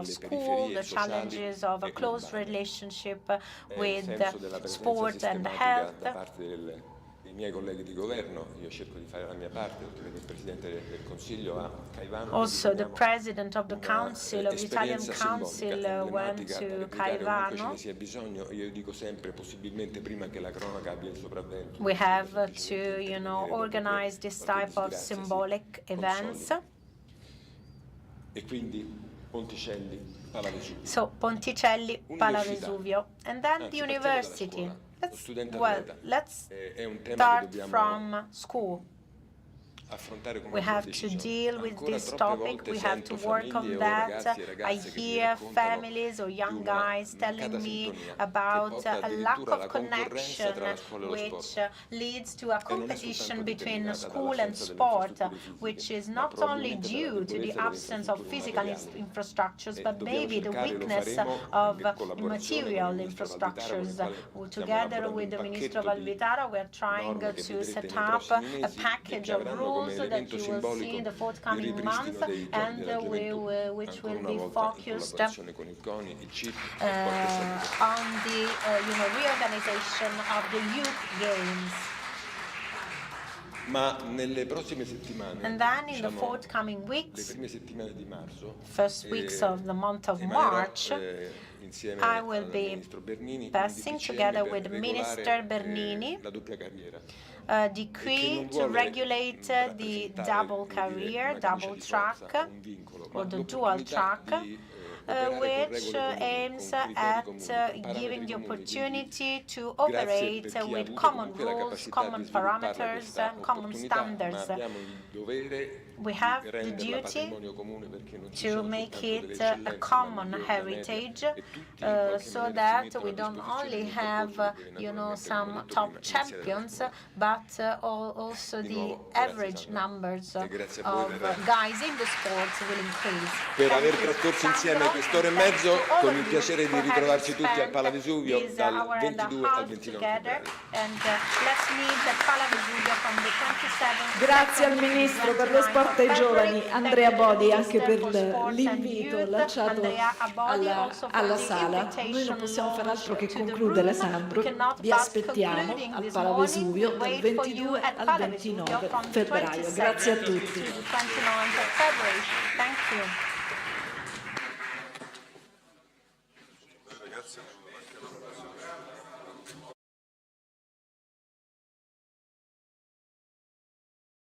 of school, the challenges of a close relationship with sport and health.
i miei colleghi di governo, io cerco di fare la mia parte, perché il Presidente del Consiglio a Caivano.
Also, the President of the Council, of the Italian Council, went to Caivano.
Ce ne sia bisogno, io dico sempre, possibilmente prima che la cronaca abbia il sopravvento.
We have to, organize this type of symbolic events.
E quindi Ponticelli, Palavesuvio.
So, Ponticelli, Palavesuvio. And then the university. Let's start from school. We have to deal with this topic, we have to work on that. I hear families or young guys telling me about a lack of connection which leads to a competition between school and sport, which is not only due to the absence of physical infrastructures, but maybe the weakness of material infrastructures. Together with the Ministro Valvitara, we are trying to set up a package of rules that you will see in the forthcoming month, and which will be focused on the reorganization of the youth games.
Ma nelle prossime settimane,
and then in the forthcoming
le
weeks,
prime settimane di marzo,
first weeks of the month of March, I will be passing together with Minister Bernini
la doppia carriera.
a decree to regulate the double career, double track, or the dual track, which aims at giving the opportunity to operate with common rules, common parameters, common standards. We have the duty to make it a common heritage, so that we don't only have, some top champions, but also the average numbers of guys in the sports will increase.
Per aver trascorso insieme quest'ora e mezzo, con il piacere di ritrovarci tutti al Palavesuvio dal 22 al 29 febbraio.
Grazie al Ministro per lo Sport ai Giovani, Andrea Bodi, anche per l'invito lanciato alla sala. Noi non possiamo fare altro che concludere, Sandro. Vi aspettiamo al Palavesuvio dal 22 al 29 febbraio. Grazie a tutti.
Thank you.
Ragazzi.